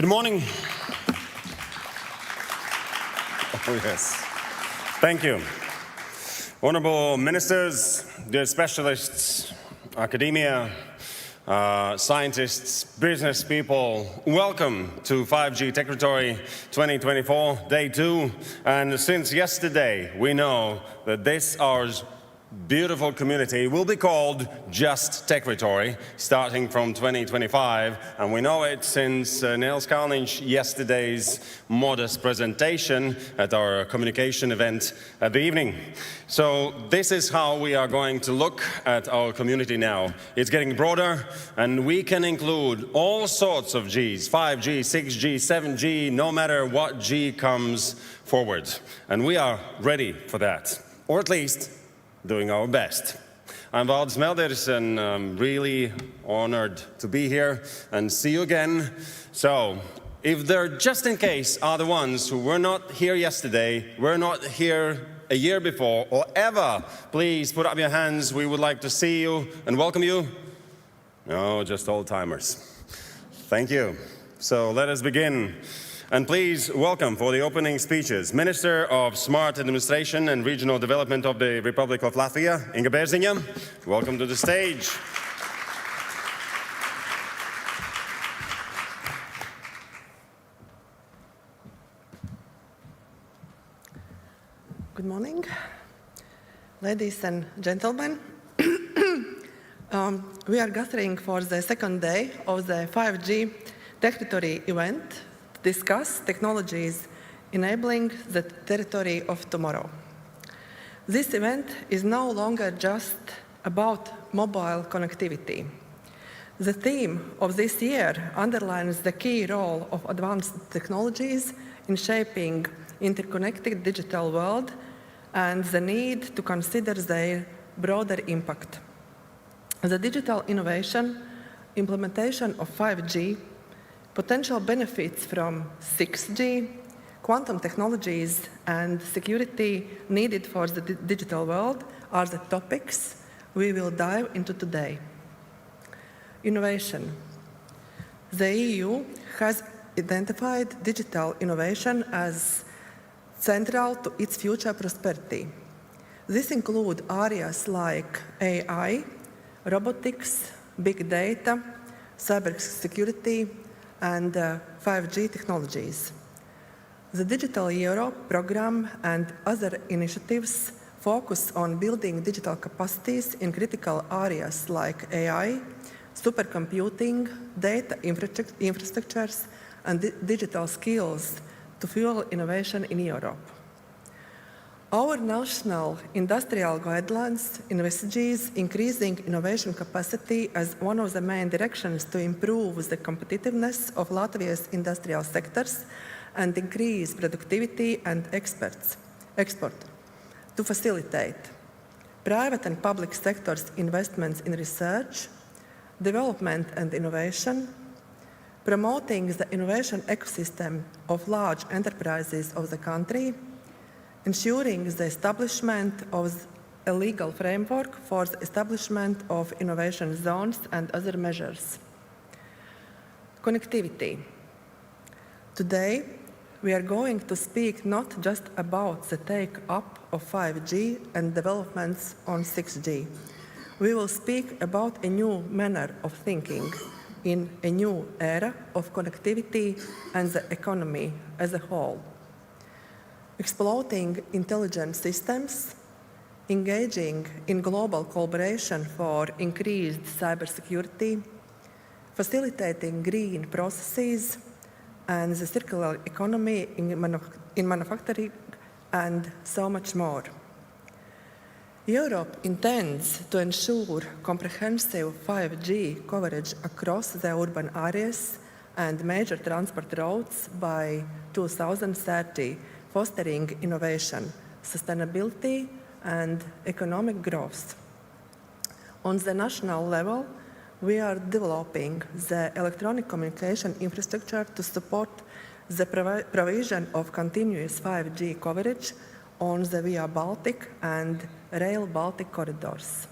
Good morning. Oh, yes. Thank you. Honorable ministers, dear specialists, academia, scientists, business people, welcome to 5G Techritory 2024, Day 2. And since yesterday, we know that this hour's beautiful community will be called just Techritory, starting from 2025. And we know it since Nils Kalniņš yesterday's modest presentation at our communication event at the evening. So this is how we are going to look at our community now. It's getting broader, and we can include all sorts of Gs, 5G, 6G, 7G, no matter what G comes forward. And we are ready for that, or at least doing our best. I'm Valdis Melders, and I'm really honored to be here and see you again. So, if there just in case are the ones who were not here yesterday, were not here a year before, or ever, please put up your hands. We would like to see you and welcome you. No, just old-timers. Thank you. So let us begin. And please welcome for the opening speeches, Minister of Smart Administration and Regional Development of the Republic of Latvia, Inga Bērziņa. Welcome to the stage. Good morning, ladies and gentlemen. We are gathering for the second day of the 5G Techritory event, discuss technologies enabling the territory of tomorrow. This event is no longer just about mobile connectivity. The theme of this year underlines the key role of advanced technologies in shaping interconnected digital world and the need to consider their broader impact. The digital innovation, implementation of 5G, potential benefits from 6G, quantum technologies, and security needed for the digital world are the topics we will dive into today. Innovation. The EU has identified digital innovation as central to its future prosperity. This includes areas like AI, robotics, big data, cybersecurity, and 5G technologies. The Digital Europe program and other initiatives focus on building digital capacities in critical areas like AI, supercomputing, data infrastructures, and digital skills to fuel innovation in Europe. Our national industrial guidelines envisages increasing innovation capacity as one of the main directions to improve the competitiveness of Latvia's industrial sectors and increase productivity and export to facilitate private and public sectors' investments in research, development and innovation, promoting the innovation ecosystem of large enterprises of the country, ensuring the establishment of a legal framework for the establishment of innovation zones and other measures. Connectivity. Today, we are going to speak not just about the take-up of 5G and developments on 6G. We will speak about a new manner of thinking in a new era of connectivity and the economy as a whole. Exploiting intelligent systems, engaging in global collaboration for increased cybersecurity, facilitating green processes, and the circular economy in manufacturing, and so much more. Europe intends to ensure comprehensive 5G coverage across the urban areas and major transport routes by 2030, fostering innovation, sustainability, and economic growth. On the national level, we are developing the electronic communication infrastructure to support the provision of continuous 5G coverage on the Via Baltic and Rail Baltic corridors.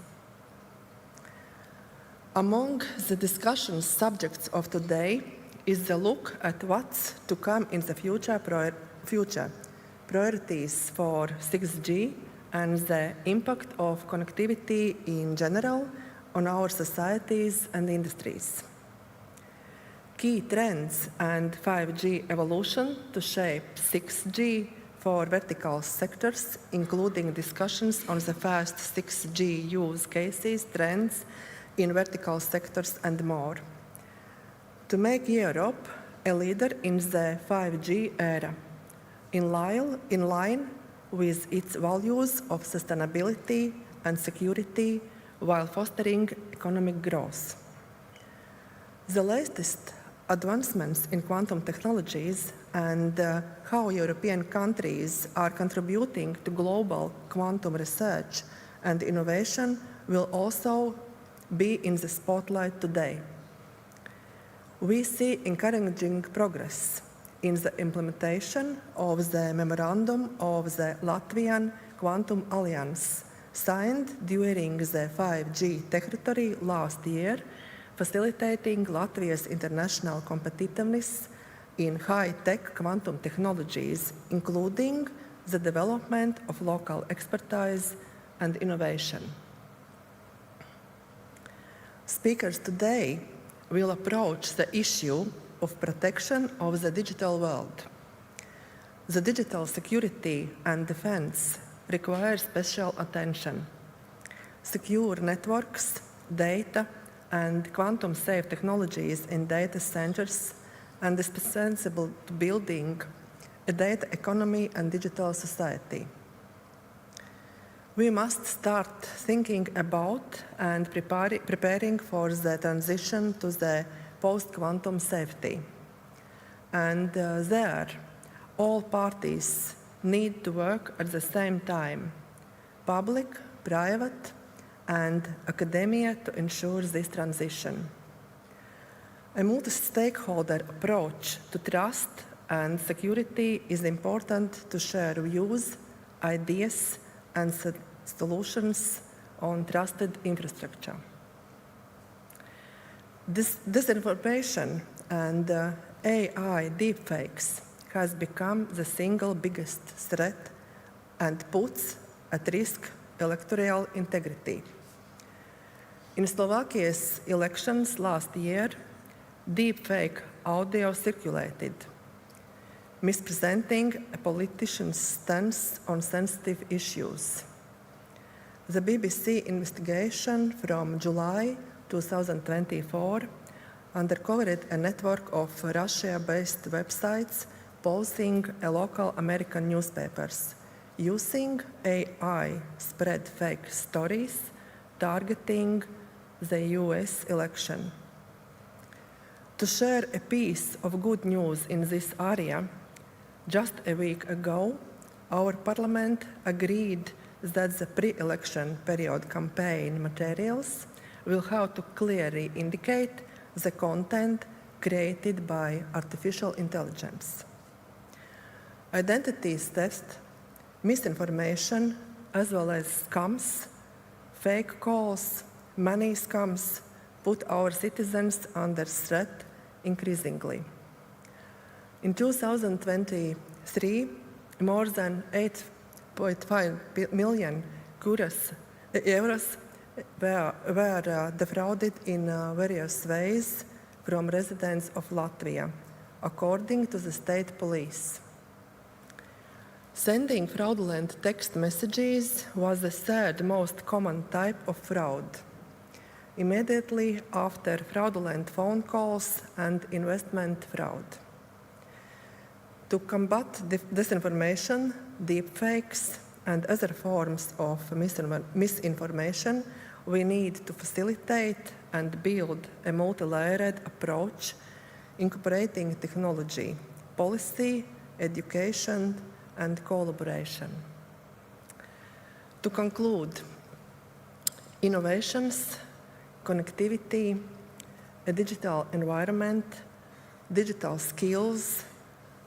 Among the discussion subjects of today is the look at what's to come in the future, priorities for 6G and the impact of connectivity in general on our societies and industries. Key trends and 5G evolution to shape 6G for vertical sectors, including discussions on the first 6G use cases, trends in vertical sectors, and more. To make Europe a leader in the 5G era, in line with its values of sustainability and security while fostering economic growth. The latest advancements in quantum technologies and how European countries are contributing to global quantum research and innovation will also be in the spotlight today. We see encouraging progress in the implementation of the Memorandum of the Latvian Quantum Alliance, signed during the 5G territory last year, facilitating Latvia's international competitiveness in high-tech quantum technologies, including the development of local expertise and innovation. Speakers today will approach the issue of protection of the digital world. The digital security and defense require special attention. Secure networks, data, and quantum-safe technologies in data centers and indispensable to building a data economy and digital society. We must start thinking about and preparing for the transition to the post-quantum safety. And there, all parties need to work at the same time, public, private, and academia, to ensure this transition. A multi-stakeholder approach to trust and security is important to share views, ideas, and solutions on trusted infrastructure. Disinformation and AI deepfakes has become the single biggest threat and puts at risk electoral integrity. In Slovakia's elections last year, deepfake audio circulated, mispresenting a politician's stance on sensitive issues. The BBC investigation from July 2024 uncovered a network of Russia-based websites posting local American newspapers, using AI spread fake stories targeting the US election. To share a piece of good news in this area, just a week ago, our Parliament agreed that the pre-election period campaign materials will have to clearly indicate the content created by artificial intelligence. Identity theft, misinformation, as well as scams, fake calls, money scams put our citizens under threat increasingly. In 2023, more than 8.5 million euros were defrauded in various ways from residents of Latvia, according to the state police. Sending fraudulent text messages was the third most common type of fraud, immediately after fraudulent phone calls and investment fraud. To combat disinformation, deepfakes, and other forms of misinformation, we need to facilitate and build a multi-layered approach incorporating technology, policy, education, and collaboration. To conclude, innovations, connectivity, a digital environment, digital skills,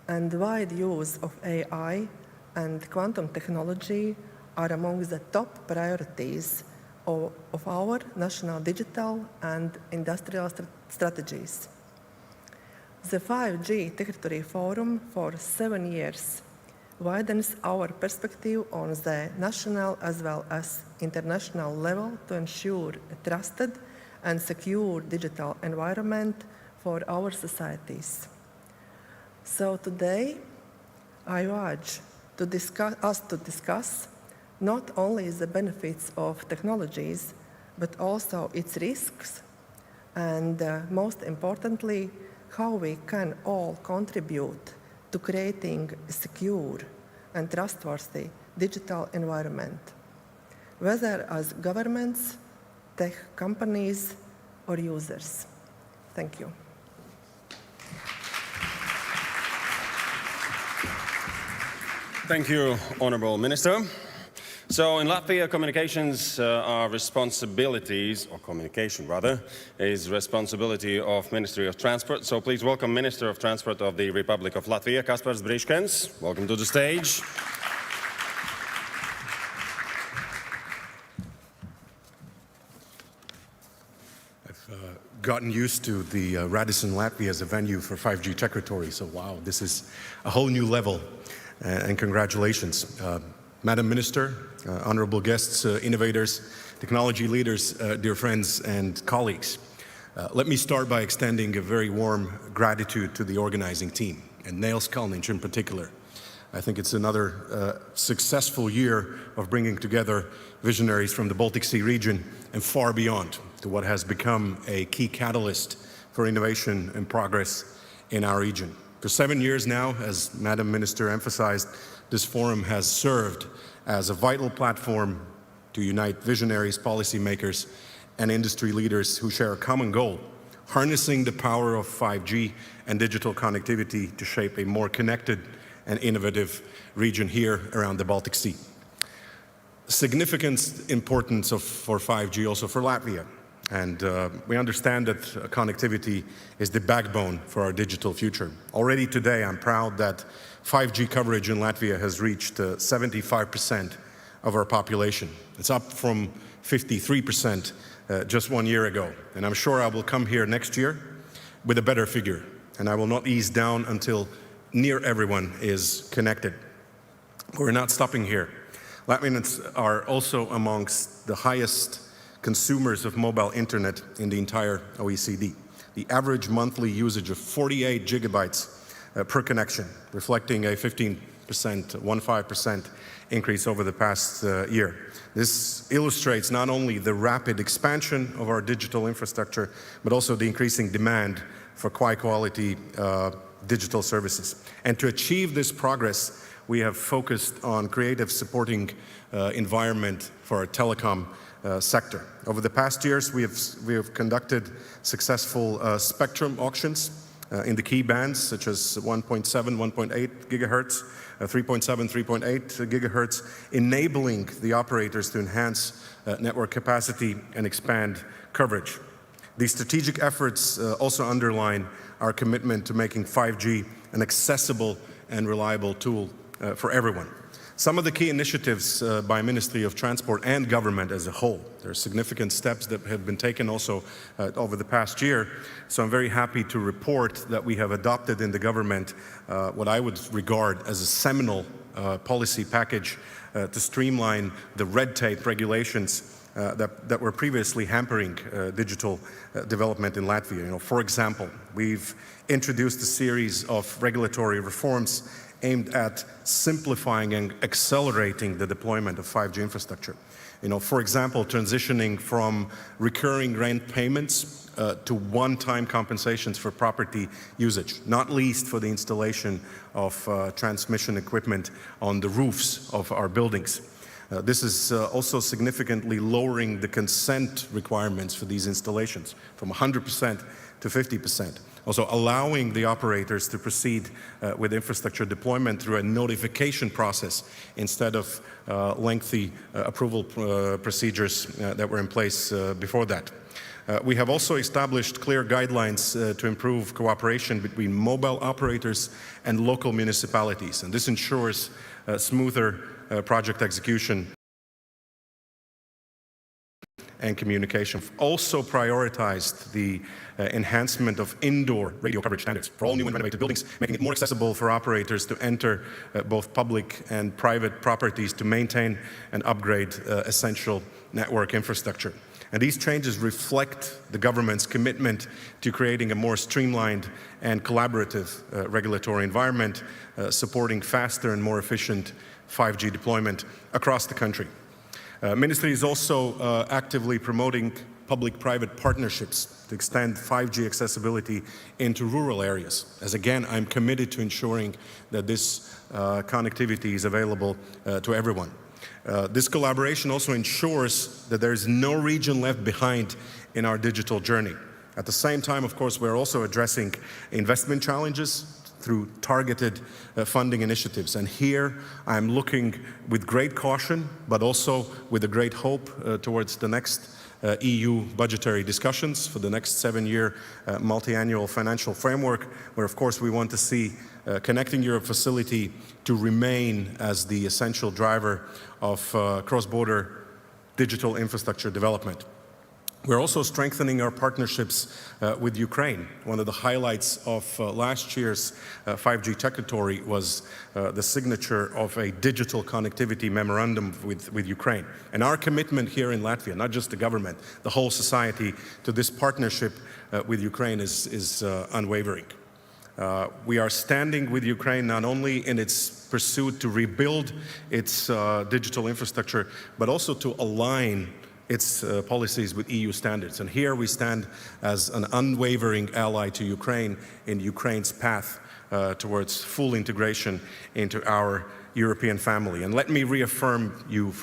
and wide use of AI and quantum technology are among the top priorities of our national digital and industrial strategies. The 5G Territory Forum for 7 years widens our perspective on the national as well as international level to ensure a trusted and secure digital environment for our societies. So today, I urge us to discuss not only the benefits of technologies, but also its risks, and most importantly, how we can all contribute to creating a secure and trustworthy digital environment, whether as governments, tech companies, or users. Thank you. Thank you, Honourable Minister. So in Latvia, communications are responsibilities, or communication rather, is responsibility of Ministry of Transport. So please welcome Minister of Transport of the Republic of Latvia, Kaspars Briškens. Welcome to the stage. I've gotten used to the Radisson Latvia as a venue for 5G Territory, so wow, this is a whole new level, and congratulations. Madam Minister, honorable guests, innovators, technology leaders, dear friends and colleagues. Let me start by extending a very warm gratitude to the organizing team, and Nils Kalniņš in particular. I think it's another successful year of bringing together visionaries from the Baltic Sea region and far beyond to what has become a key catalyst for innovation and progress in our region. For 7 years now, as Madam Minister emphasized, this forum has served as a vital platform to unite visionaries, policymakers, and industry leaders who share a common goal, harnessing the power of 5G and digital connectivity to shape a more connected and innovative region here around the Baltic Sea. Significant importance for 5G also for Latvia. And we understand that connectivity is the backbone for our digital future. Already today, I'm proud that 5G coverage in Latvia has reached 75% of our population. It's up from 53% just 1 year ago. And I'm sure I will come here next year with a better figure. And I will not ease down until near everyone is connected. We're not stopping here. Latvians are also amongst the highest consumers of mobile internet in the entire OECD. The average monthly usage of 48 gigabytes per connection, reflecting a 15% increase over the past year. This illustrates not only the rapid expansion of our digital infrastructure, but also the increasing demand for high-quality digital services. And to achieve this progress, we have focused on creative supporting environment for our telecom sector. Over the past years, we have conducted successful spectrum auctions in the key bands, such as 1.7, 1.8 gigahertz, 3.7, 3.8 gigahertz, enabling the operators to enhance network capacity and expand coverage. These strategic efforts also underline our commitment to making 5G an accessible and reliable tool for everyone. Some of the key initiatives by Ministry of Transport and government as a whole. There are significant steps that have been taken also over the past year. So I'm very happy to report that we have adopted in the government what I would regard as a seminal policy package to streamline the red tape regulations that were previously hampering digital development in Latvia. For example, we've introduced a series of regulatory reforms aimed at simplifying and accelerating the deployment of 5G infrastructure. For example, transitioning from recurring rent payments to one-time compensations for property usage, not least for the installation of transmission equipment on the roofs of our buildings. This is also significantly lowering the consent requirements for these installations from 100% to 50%. Also allowing the operators to proceed with infrastructure deployment through a notification process instead of lengthy approval procedures that were in place before that. We have also established clear guidelines to improve cooperation between mobile operators and local municipalities, and this ensures smoother project execution and communication. Also prioritized the enhancement of indoor radio coverage standards for all new and renovated buildings, making it more accessible for operators to enter both public and private properties to maintain and upgrade essential network infrastructure. And these changes reflect the government's commitment to creating a more streamlined and collaborative regulatory environment, supporting faster and more efficient 5G deployment across the country. Ministry is also actively promoting public-private partnerships to extend 5G accessibility into rural areas. As again, I'm committed to ensuring that this connectivity is available to everyone. This collaboration also ensures that there is no region left behind in our digital journey. At the same time, of course, we're also addressing investment challenges through targeted funding initiatives. And here I'm looking with great caution, but also with a great hope towards the next EU budgetary discussions for the next 7-year multi-annual financial framework, where of course we want to see Connecting Europe facility to remain as the essential driver of cross-border digital infrastructure development. We're also strengthening our partnerships with Ukraine. One of the highlights of last year's 5G Techritory was the signature of a digital connectivity memorandum with Ukraine. And our commitment here in Latvia, not just the government, the whole society, to this partnership with Ukraine is unwavering. We are standing with Ukraine not only in its pursuit to rebuild its digital infrastructure, but also to align its policies with EU standards. And here we stand as an unwavering ally to Ukraine in Ukraine's path towards full integration into our European family. And let me reaffirm you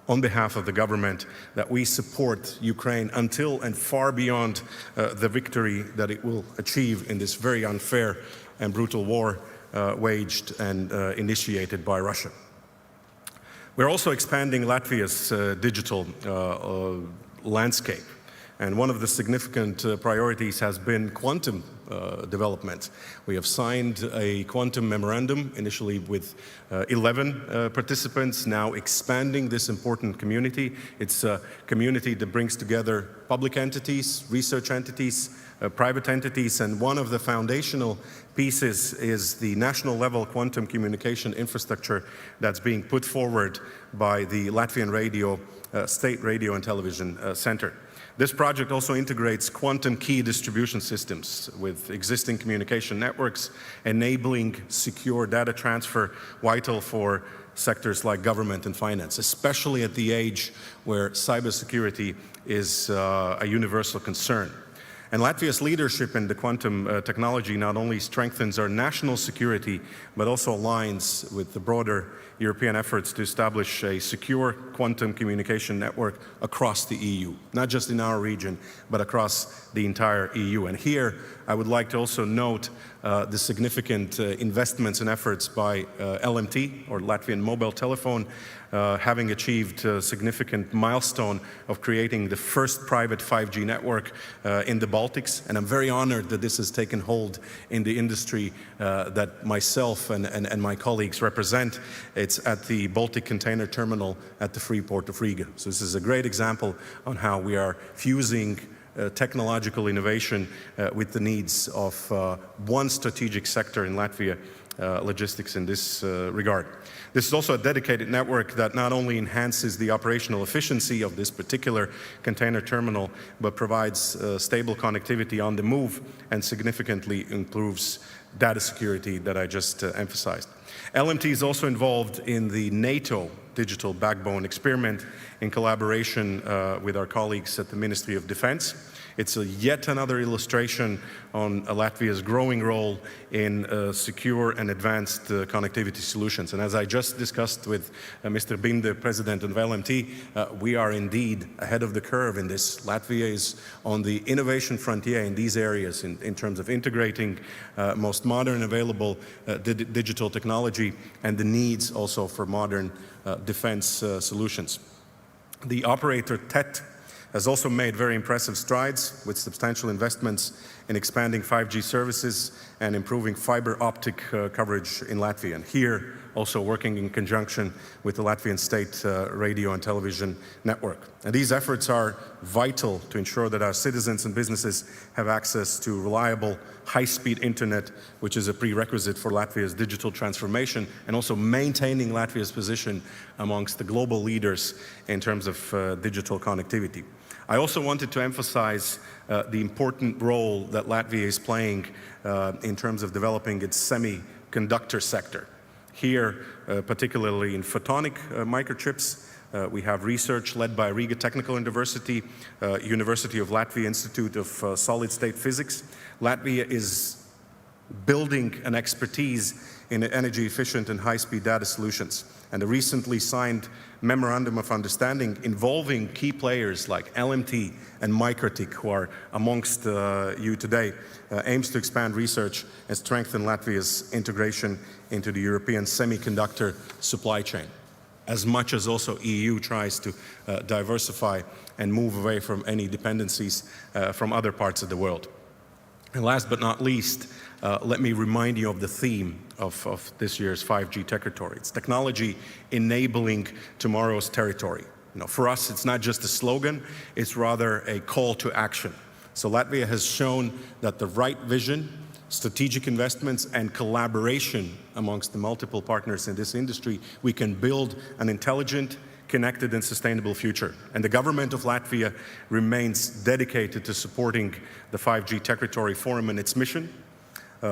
on behalf of the government that we support Ukraine until and far beyond the victory that it will achieve in this very unfair and brutal war waged and initiated by Russia. We're also expanding Latvia's digital landscape. And one of the significant priorities has been quantum development. We have signed a quantum memorandum, initially with 11 participants, now expanding this important community. It's a community that brings together public entities, research entities, private entities, and one of the foundational pieces is the national level quantum communication infrastructure that's being put forward by the Latvian Radio, State Radio and Television Center. This project also integrates quantum key distribution systems with existing communication networks, enabling secure data transfer, vital for sectors like government and finance, especially at the age where cybersecurity is a universal concern. And Latvia's leadership in the quantum technology not only strengthens our national security, but also aligns with the broader European efforts to establish a secure quantum communication network across the EU, not just in our region, but across the entire EU. And here, I would like to also note the significant investments and efforts by LMT, or Latvian Mobile Telephone, having achieved a significant milestone of creating the first private 5G network in the Baltics. And I'm very honored that this has taken hold in the industry that myself and my colleagues represent. It's at the Baltic Container Terminal at the free port of Riga. So this is a great example on how we are fusing technological innovation with the needs of one strategic sector in Latvia, logistics in this regard. This is also a dedicated network that not only enhances the operational efficiency of this particular container terminal, but provides stable connectivity on the move and significantly improves data security that I just emphasized. LMT is also involved in the NATO digital backbone experiment in collaboration with our colleagues at the Ministry of Defense. It's yet another illustration on Latvia's growing role in secure and advanced connectivity solutions. And as I just discussed with Mr. Binde, President of LMT, we are indeed ahead of the curve in this. Latvia is on the innovation frontier in these areas in terms of integrating most modern available digital technology and the needs also for modern defense solutions. The operator TET has also made very impressive strides with substantial investments in expanding 5G services and improving fiber optic coverage in Latvia. And here also working in conjunction with the Latvian State Radio and Television Network. And these efforts are vital to ensure that our citizens and businesses have access to reliable, high-speed internet, which is a prerequisite for Latvia's digital transformation and also maintaining Latvia's position amongst the global leaders in terms of digital connectivity. I also wanted to emphasize the important role that Latvia is playing in terms of developing its semiconductor sector. Here, particularly in photonic microchips, we have research led by Riga Technical University, University of Latvia Institute of Solid-State Physics. Latvia is building an expertise in energy-efficient and high-speed data solutions. And the recently signed Memorandum of Understanding involving key players like LMT and Microtik, who are amongst you today, aims to expand research and strengthen Latvia's integration into the European semiconductor supply chain, as much as also EU tries to diversify and move away from any dependencies from other parts of the world. And last but not least, let me remind you of the theme of this year's 5G Territory. It's technology enabling tomorrow's territory. You know, for us, it's not just a slogan, it's rather a call to action. So Latvia has shown that the right vision, strategic investments, and collaboration amongst the multiple partners in this industry, we can build an intelligent, connected and sustainable future. And the government of Latvia remains dedicated to supporting the 5G Territory Forum and its mission,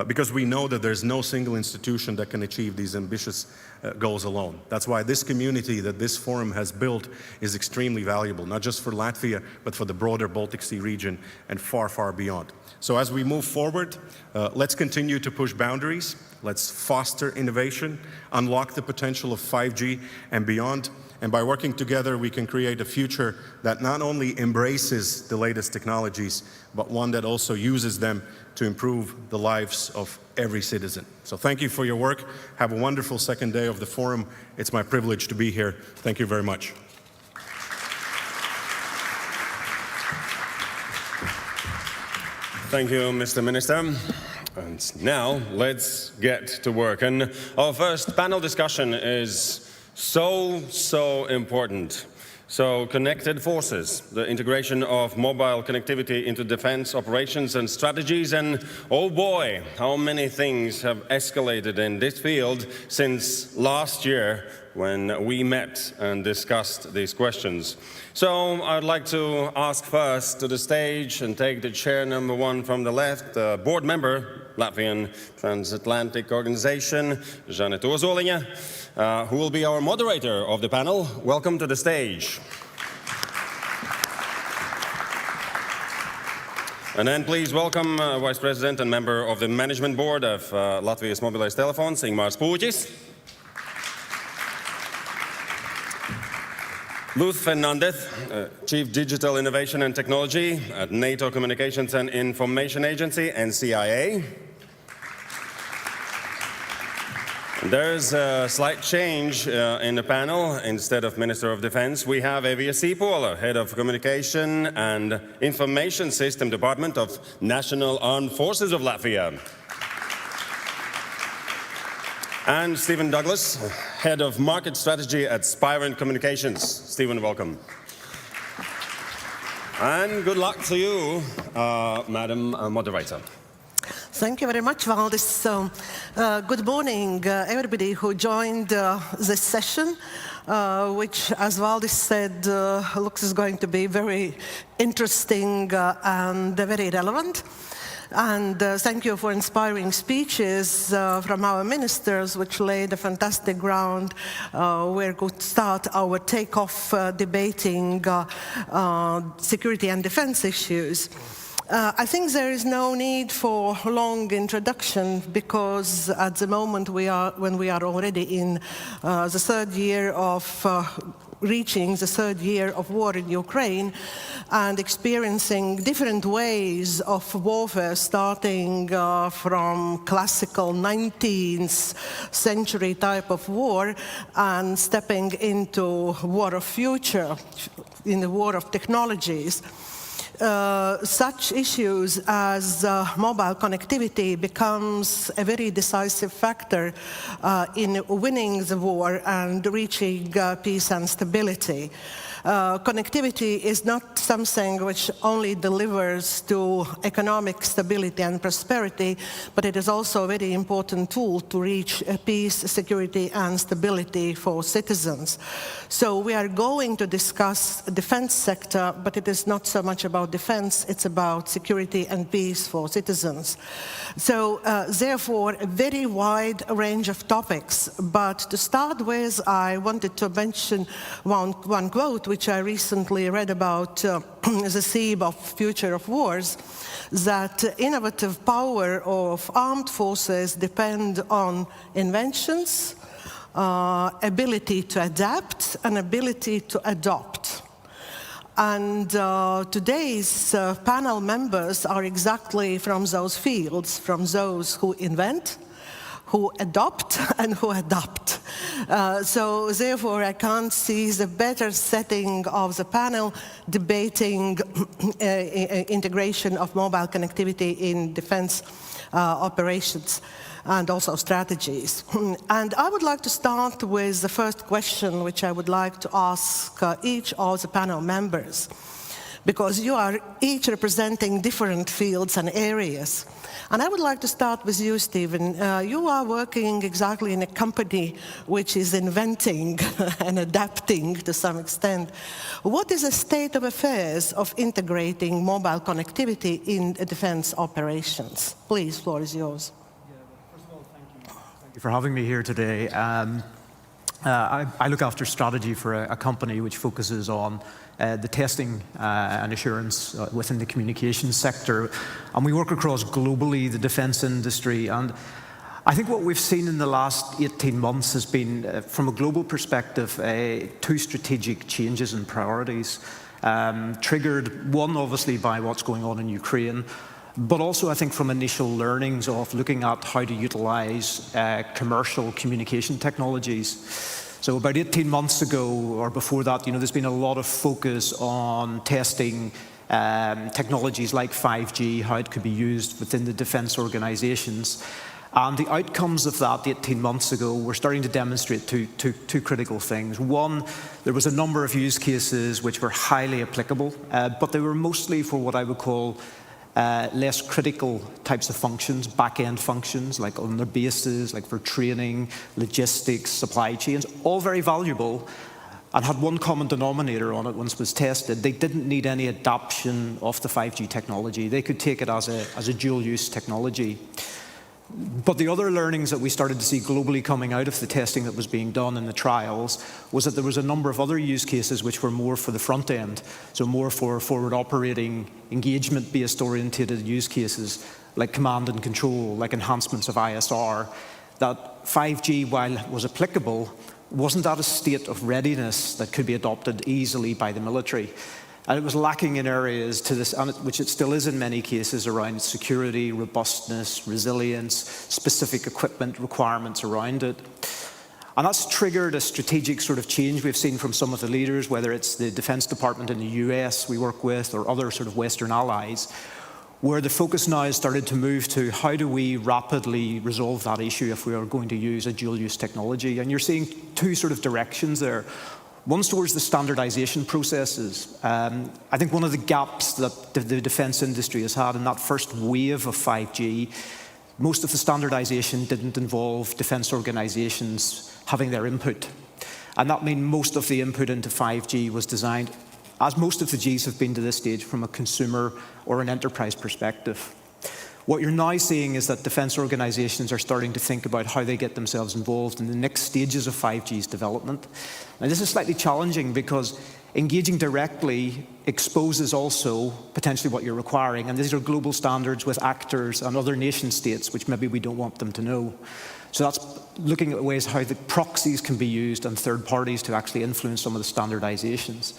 because we know that there's no single institution that can achieve these ambitious goals alone. That's why this community that this forum has built is extremely valuable, not just for Latvia, but for the broader Baltic Sea region and far, far beyond. So as we move forward, let's continue to push boundaries, let's foster innovation, unlock the potential of 5G and beyond. And by working together, we can create a future that not only embraces the latest technologies, but one that also uses them to improve the lives of every citizen. So thank you for your work. Have a wonderful second day of the forum. It's my privilege to be here. Thank you very much. Thank you, Mr. Minister. And now let's get to work. And our first panel discussion is so important. So connected forces, the integration of mobile connectivity into defense operations and strategies, and oh boy, how many things have escalated in this field since last year when we met and discussed these questions. So I'd like to ask first to the stage and take the chair number one from the left, the board member, Latvian Transatlantic Organization, Žaneta Ozoliņa, who will be our moderator of the panel. Welcome to the stage. And then please welcome Vice President and member of the Management Board of Latvijas Mobilais Telefons, Ingmārs Pūķis. Luz Fernandez, Chief Digital Innovation and Technology at NATO Communications and Information Agency, NCIA. There's a slight change in the panel. Instead of Minister of Defense, we have Evija Sīpola, Head of Communication and Information System Department of National Armed Forces of Latvia. And Stephen Douglas, Head of Market Strategy at Spirent Communications. Stephen, welcome. And good luck to you, Madam Moderator. Thank you very much, Valdis. Good morning, everybody who joined this session, which, as Valdis said, looks is going to be very interesting and very relevant. And thank you for inspiring speeches from our ministers, which laid a fantastic ground where we could start our takeoff debating security and defense issues. I think there is no need for long introduction, because at the moment when we are already in the third year of reaching the third year of war in Ukraine and experiencing different ways of warfare, starting from classical 19th century type of war and stepping into war of future, in the war of technologies. Such issues as mobile connectivity becomes a very decisive factor in winning the war and reaching peace and stability. Connectivity is not something which only delivers to economic stability and prosperity, but it is also a very important tool to reach peace, security, and stability for citizens. So we are going to discuss the defense sector, but it is not so much about defense, it's about security and peace for citizens. So therefore, a very wide range of topics. But to start with, I wanted to mention one quote which I recently read about the theme of future of wars, that innovative power of armed forces depend on inventions, ability to adapt, and ability to adopt. And today's panel members are exactly from those fields, from those who invent, who adopt, and who adapt. So therefore, I can't see the better setting of the panel debating integration of mobile connectivity in defense operations and also strategies. And I would like to start with the first question, which I would like to ask each of the panel members, because you are each representing different fields and areas. And I would like to start with you, Stephen. You are working exactly in a company which is inventing and adapting to some extent. What is the state of affairs of integrating mobile connectivity in defense operations? Please, floor is yours. First of all, thank you for having me here today. I look after strategy for a company which focuses on the testing and assurance within the communications sector. And we work across globally the defense industry. And I think what we've seen in the last 18 months has been, from a global perspective, two strategic changes in priorities. Triggered, one obviously by what's going on in Ukraine, but also I think from initial learnings of looking at how to utilize commercial communication technologies. So about 18 months ago, or before that, there's been a lot of focus on testing technologies like 5G, how it could be used within the defense organizations. And the outcomes of that 18 months ago were starting to demonstrate two critical things. One, there was a number of use cases which were highly applicable, but they were mostly for what I would call less critical types of functions, back-end functions, like on their bases, like for training, logistics, supply chains, all very valuable, and had one common denominator on it once it was tested. They didn't need any adoption of the 5G technology. They could take it as a dual-use technology. But the other learnings that we started to see globally coming out of the testing that was being done in the trials was that there was a number of other use cases which were more for the front end, so more for forward operating, engagement-based oriented use cases like command and control, like enhancements of ISR, that 5G, while it was applicable, wasn't at a state of readiness that could be adopted easily by the military. And it was lacking in areas to this, which it still is in many cases, around security, robustness, resilience, specific equipment requirements around it. And that's triggered a strategic sort of change we've seen from some of the leaders, whether it's the Defense Department in the US we work with or other sort of Western allies, where the focus now has started to move to how do we rapidly resolve that issue if we are going to use a dual-use technology. And you're seeing two sort of directions there. One's towards the standardization processes. I think one of the gaps that the defense industry has had in that first wave of 5G, most of the standardization didn't involve defense organizations having their input. And that means most of the input into 5G was designed, as most of the Gs have been to this stage, from a consumer or an enterprise perspective. What you're now seeing is that defense organizations are starting to think about how they get themselves involved in the next stages of 5G's development. Now, this is slightly challenging because engaging directly exposes also potentially what you're requiring, and these are global standards with actors and other nation states which maybe we don't want them to know. So that's looking at ways how the proxies can be used and third parties to actually influence some of the standardizations.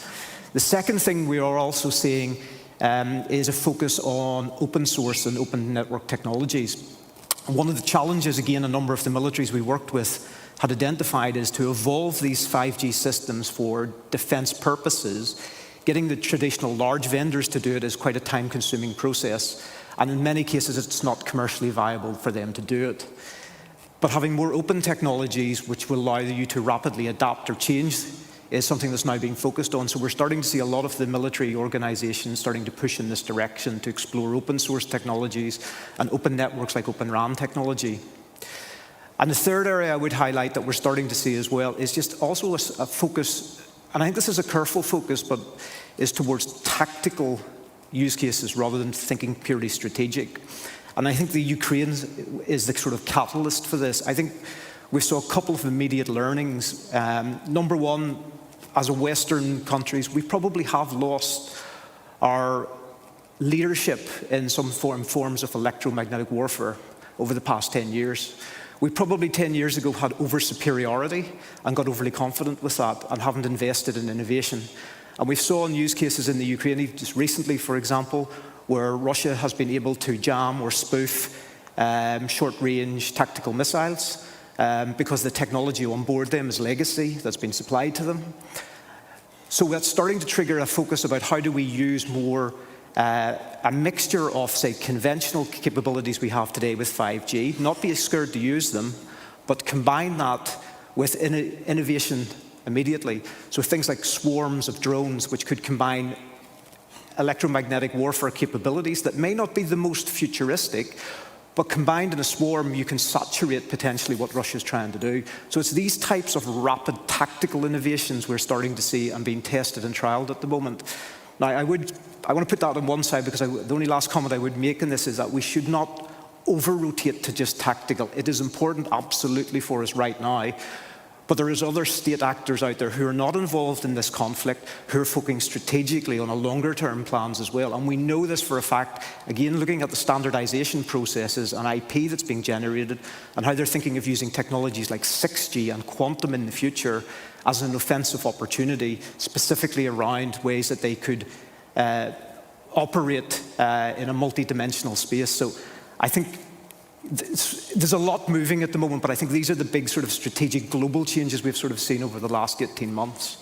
The second thing we are also seeing is a focus on open source and open network technologies. One of the challenges, again, a number of the militaries we worked with had identified is to evolve these 5G systems for defense purposes getting the traditional large vendors to do it is quite a time-consuming process, and in many cases it's not commercially viable for them to do it. But having more open technologies which will allow you to rapidly adapt or change is something that's now being focused on. So we're starting to see a lot of the military organizations starting to push in this direction to explore open source technologies and open networks like Open RAN technology. And the third area I would highlight that we're starting to see as well is just also a focus, and I think this is a careful focus, but is towards tactical use cases rather than thinking purely strategic. And I think the Ukraine is the sort of catalyst for this. I think we saw a couple of immediate learnings. Number one, as a Western countries, we probably have lost our leadership in some forms of electromagnetic warfare over the past 10 years. We probably 10 years ago had over-superiority and got overly confident with that and haven't invested in innovation. And we saw use cases in the Ukraine just recently, for example, where Russia has been able to jam or spoof short-range tactical missiles because the technology on board them is legacy that's been supplied to them. So that's starting to trigger a focus about how do we use more a mixture of, say, conventional capabilities we have today with 5G, not be scared to use them, but combine that with innovation immediately. So things like swarms of drones, which could combine electromagnetic warfare capabilities that may not be the most futuristic, but combined in a swarm, you can saturate potentially what Russia's trying to do. So it's these types of rapid tactical innovations we're starting to see and being tested and trialed at the moment. Now, I want to put that on one side because the only last comment I would make in this is that we should not over-rotate to just tactical. It is important, absolutely, for us right now. But there is other state actors out there who are not involved in this conflict, who are focusing strategically on a longer-term plans as well. And we know this for a fact, again, looking at the standardization processes and IP that's being generated and how they're thinking of using technologies like 6G and quantum in the future as an offensive opportunity, specifically around ways that they could operate in a multi-dimensional space. So I think there's a lot moving at the moment, but I think these are the big sort of strategic global changes we've sort of seen over the last 18 months.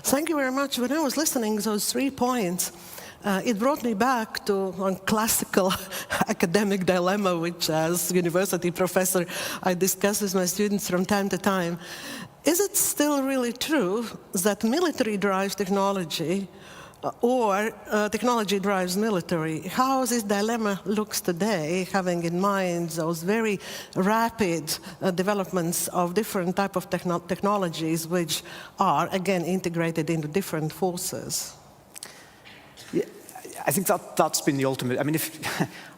Thank you very much. When I was listening to those 3 points, it brought me back to a classical academic dilemma, which as university professor, I discuss with my students from time to time. Is it still really true that military drives technology or technology drives military? How this dilemma looks today, having in mind those very rapid developments of different type of technologies which are, again, integrated into different forces? Yeah, I think that's been the ultimate. I mean,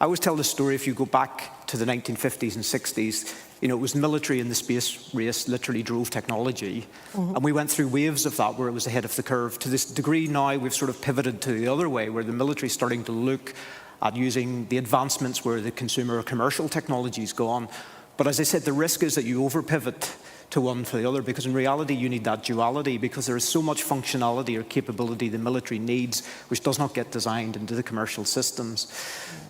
I always tell this story, if you go back to the 1950s and 60s, it was military in the space race literally drove technology. Mm-hmm. And we went through waves of that where it was ahead of the curve. To this degree now, we've sort of pivoted to the other way, where the military is starting to look at using the advancements where the consumer or commercial technology's gone. But as I said, the risk is that you over-pivot to one for the other, because in reality you need that duality, because there is so much functionality or capability the military needs which does not get designed into the commercial systems.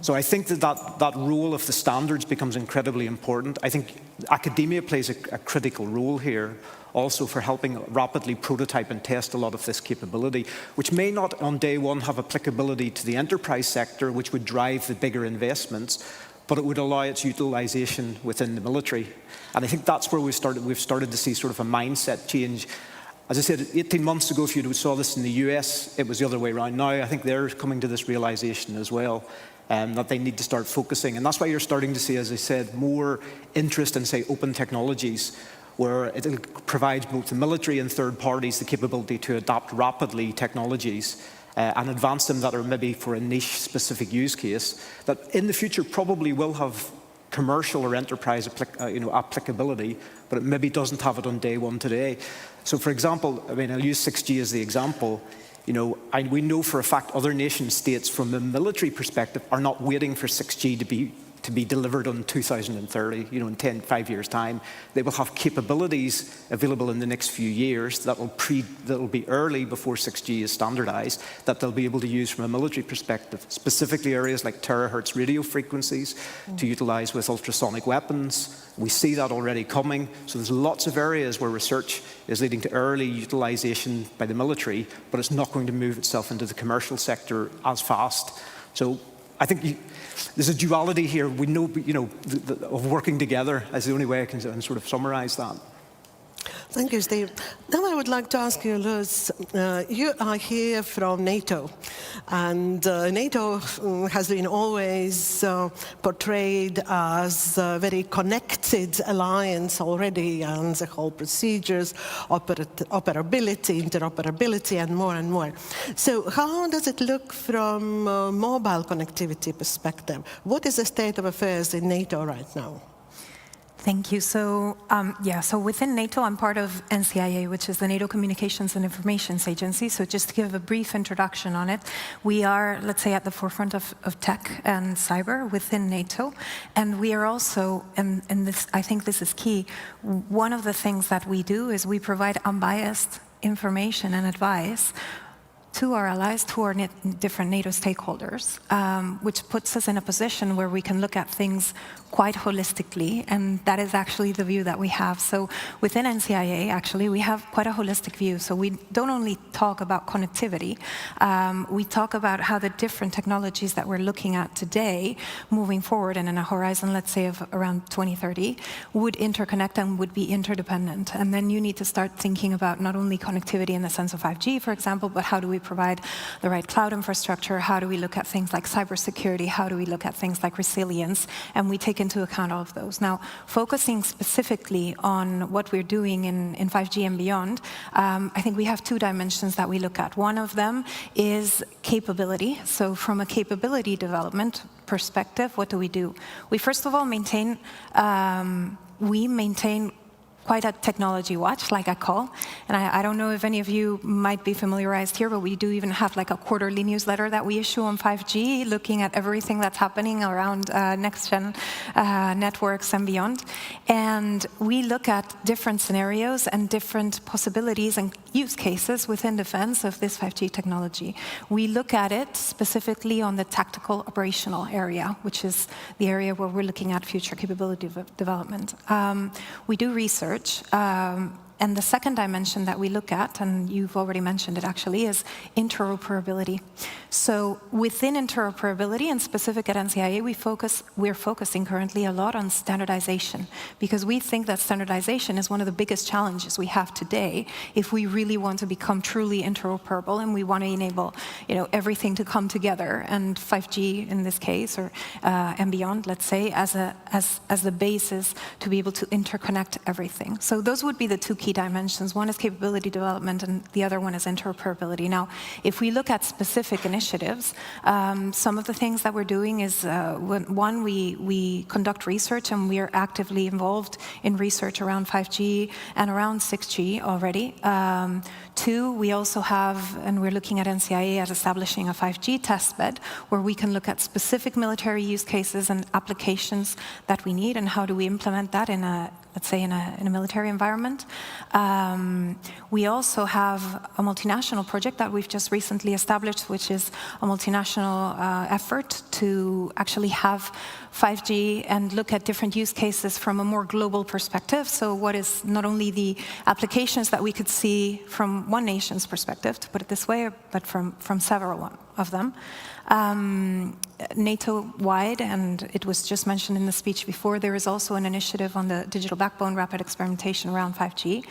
So I think that role of the standards becomes incredibly important. I think academia plays a critical role here also for helping rapidly prototype and test a lot of this capability, which may not on day one have applicability to the enterprise sector, which would drive the bigger investments, but it would allow its utilization within the military. And I think that's where we've started to see sort of a mindset change. As I said, 18 months ago, if you saw this in the US, it was the other way around. Now I think they're coming to this realization as well, that they need to start focusing. And that's why you're starting to see, as I said, more interest in, say, open technologies, where it provides both the military and third parties the capability to adapt rapidly technologies and advance them that are maybe for a niche specific use case that in the future probably will have commercial or enterprise applicability, but it maybe doesn't have it on day one today. So for example, I mean, I'll use 6G as the example. We know for a fact other nation states from a military perspective are not waiting for 6G to be to be delivered in 2030, in 5 years' time. They will have capabilities available in the next few years that will be early before 6G is standardized, that they'll be able to use from a military perspective, specifically areas like terahertz radio frequencies to utilize with ultrasonic weapons. We see that already coming. So there's lots of areas where research is leading to early utilization by the military, but it's not going to move itself into the commercial sector as fast. So I think there's a duality here. We know, of working together is the only way I can sort of summarize that. Thank you, Steve. Now I would like to ask you, Luz, you are here from NATO, and NATO has been always portrayed as a very connected alliance already, and the whole procedures, operability, interoperability, and more. So how does it look from a mobile connectivity perspective? What is the state of affairs in NATO right now? Thank you. So, so within NATO, I'm part of NCIA, which is the NATO Communications and Information Agency. So just to give a brief introduction on it, we are, let's say, at the forefront of tech and cyber within NATO. And we are also, and this, I think this is key, one of the things that we do is we provide unbiased information and advice to our allies, to our different NATO stakeholders, which puts us in a position where we can look at things quite holistically, and that is actually the view that we have. So within NCIA, actually, we have quite a holistic view. So we don't only talk about connectivity, we talk about how the different technologies that we're looking at today, moving forward and in a horizon, let's say, of around 2030, would interconnect and would be interdependent. And then you need to start thinking about not only connectivity in the sense of 5G, for example, but how do we provide the right cloud infrastructure? How do we look at things like cybersecurity? How do we look at things like resilience? And we take into account all of those. Now, focusing specifically on what we're doing in 5G and beyond, I think we have two dimensions that we look at. One of them is capability. So from a capability development perspective, what do? We first of all maintain quite a technology watch, like I call. And I don't know if any of you might be familiarized here, but we do even have like a quarterly newsletter that we issue on 5G, looking at everything that's happening around next-gen networks and beyond. And we look at different scenarios and different possibilities and use cases within defense of this 5G technology. We look at it specifically on the tactical operational area, which is the area where we're looking at future capability development. We do research. And the second dimension that we look at, and you've already mentioned it actually, is interoperability. So within interoperability, and specific at NCIA, we're focusing currently a lot on standardization, because we think that standardization is one of the biggest challenges we have today if we really want to become truly interoperable and we want to enable everything to come together, and 5G in this case, or and beyond, let's say, as the basis to be able to interconnect everything. So those would be the two key dimensions. One is capability development, and the other one is interoperability. Now, if we look at specific initiatives, some of the things that we're doing is, one, we conduct research, and we are actively involved in research around 5G and around 6G already. Two, we also have, and we're looking at NCIA at establishing a 5G testbed, where we can look at specific military use cases and applications that we need, and how do we implement that in a, let's say, in a military environment. We also have a multinational project that we've just recently established, which is a multinational effort to actually have 5G and look at different use cases from a more global perspective. So what is not only the applications that we could see from one nation's perspective, to put it this way, but from several of them. NATO-wide, and it was just mentioned in the speech before, there is also an initiative on the digital backbone rapid experimentation around 5G,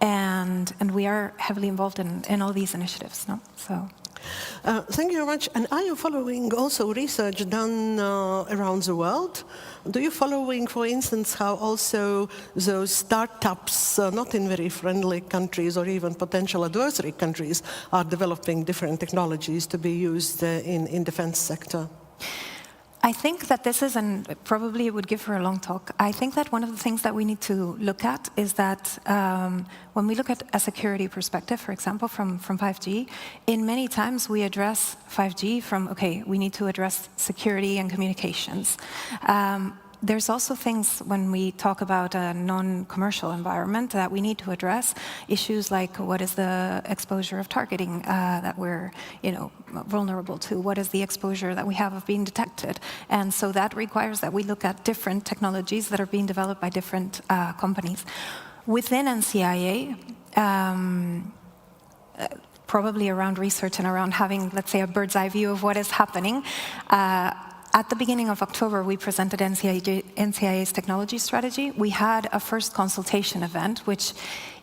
and we are heavily involved in all these initiatives. No? So. Thank you very much. And are you following also research done around the world? Do you following, for instance, how also those startups, not in very friendly countries or even potential adversary countries, are developing different technologies to be used in defense sector? I think that this is, and probably it would give her a long talk, I think that one of the things that we need to look at is that when we look at a security perspective, for example, from 5G, in many times we address 5G from, okay, we need to address security and communications. There's also things when we talk about a non-commercial environment that we need to address, issues like what is the exposure of targeting that we're vulnerable to, what is the exposure that we have of being detected. And so that requires that we look at different technologies that are being developed by different companies. Within NCIA, probably around research and around having, let's say, a bird's eye view of what is happening, at the beginning of October, we presented NCIA's technology strategy. We had a first consultation event,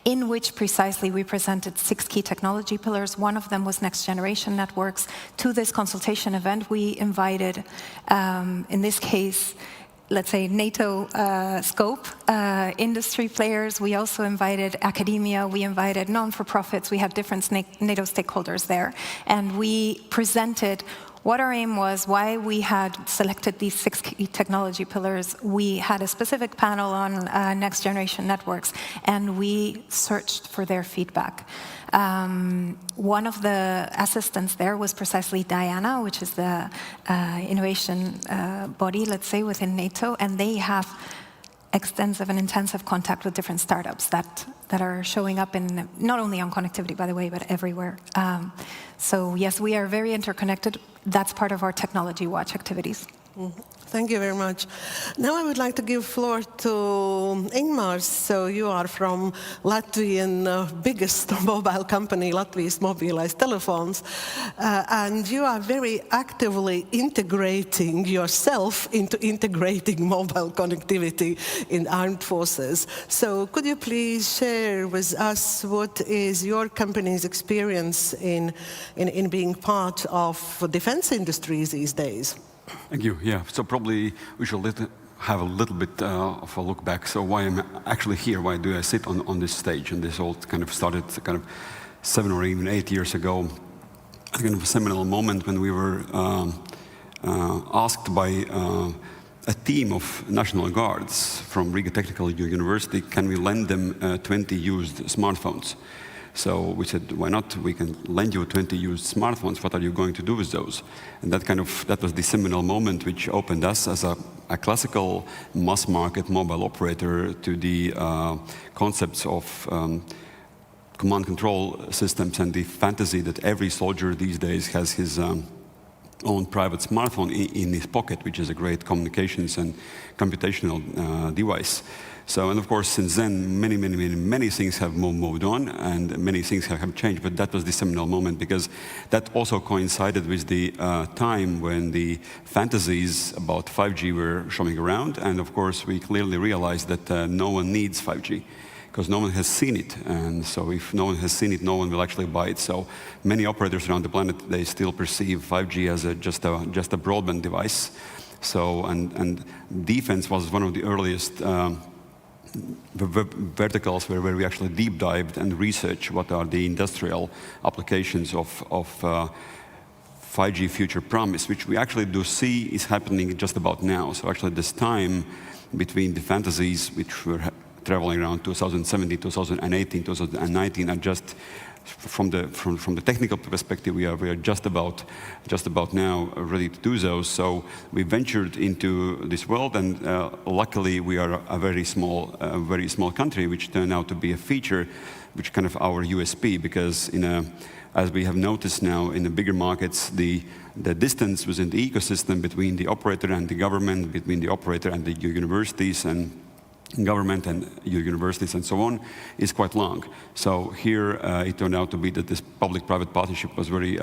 in which precisely we presented 6 key technology pillars. One of them was next generation networks. To this consultation event, we invited, in this case, let's say NATO scope, industry players. We also invited academia. We invited non-for-profits. We had different NATO stakeholders there. And we presented what our aim was, why we had selected these 6 key technology pillars. We had a specific panel on next generation networks, and we searched for their feedback. One of the assistants there was precisely Diana, which is the innovation body, let's say, within NATO, and they have extensive and intensive contact with different startups that are showing up in, not only on connectivity, by the way, but everywhere. So yes, we are very interconnected. That's part of our technology watch activities. Mm-hmm. Thank you very much. Now I would like to give floor to Ingmars. So you are from Latvian biggest mobile company, Latvia's Mobilized Telephones, and you are very actively integrating yourself into integrating mobile connectivity in armed forces. So could you please share with us what is your company's experience in being part of defense industries these days? Thank you. Yeah, so probably we should have a little bit of a look back. So why I'm actually here, why do I sit on this stage? And this all kind of started kind of 7 or even 8 years ago, a kind of a seminal moment when we were asked by a team of National Guards from Riga Technical University, can we lend them 20 used smartphones? So we said, why not? We can lend you 20 used smartphones. What are you going to do with those? And that was the seminal moment which opened us as a classical mass market mobile operator to the concepts of command control systems and the fantasy that every soldier these days has his own private smartphone in his pocket, which is a great communications and computational device. So, and of course, since then, many things have moved on, and many things have changed, but that was the seminal moment, because that also coincided with the time when the fantasies about 5G were showing around, and of course, we clearly realized that no one needs 5G, because no one has seen it, and so if no one has seen it, no one will actually buy it. So many operators around the planet, they still perceive 5G as just a broadband device. So, and defense was one of the earliest verticals where we actually deep dived and researched what are the industrial applications of 5G future promise, which we actually do see is happening just about now. So actually this time between the fantasies which were traveling around 2017, 2018, 2019 are just from the technical perspective, we are just about now ready to do those. So we ventured into this world, and luckily we are a very small country, which turned out to be a feature, which kind of our USP, because as we have noticed now in the bigger markets, the distance within the ecosystem between the operator and the government, between the operator and the universities and government and universities and so on, is quite long. So here it turned out to be that this public-private partnership was very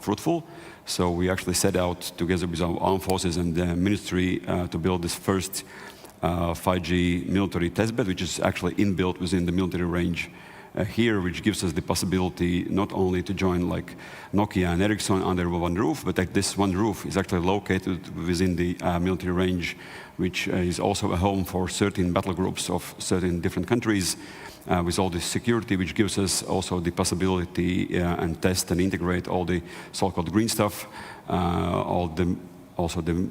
fruitful. So we actually set out together with our armed forces and the ministry to build this first 5G military testbed, which is actually inbuilt within the military range here, which gives us the possibility not only to join like Nokia and Ericsson under one roof, but that this one roof is actually located within the military range, which is also a home for certain battle groups of certain different countries, with all this security, which gives us also the possibility and test and integrate all the so-called green stuff, all the also the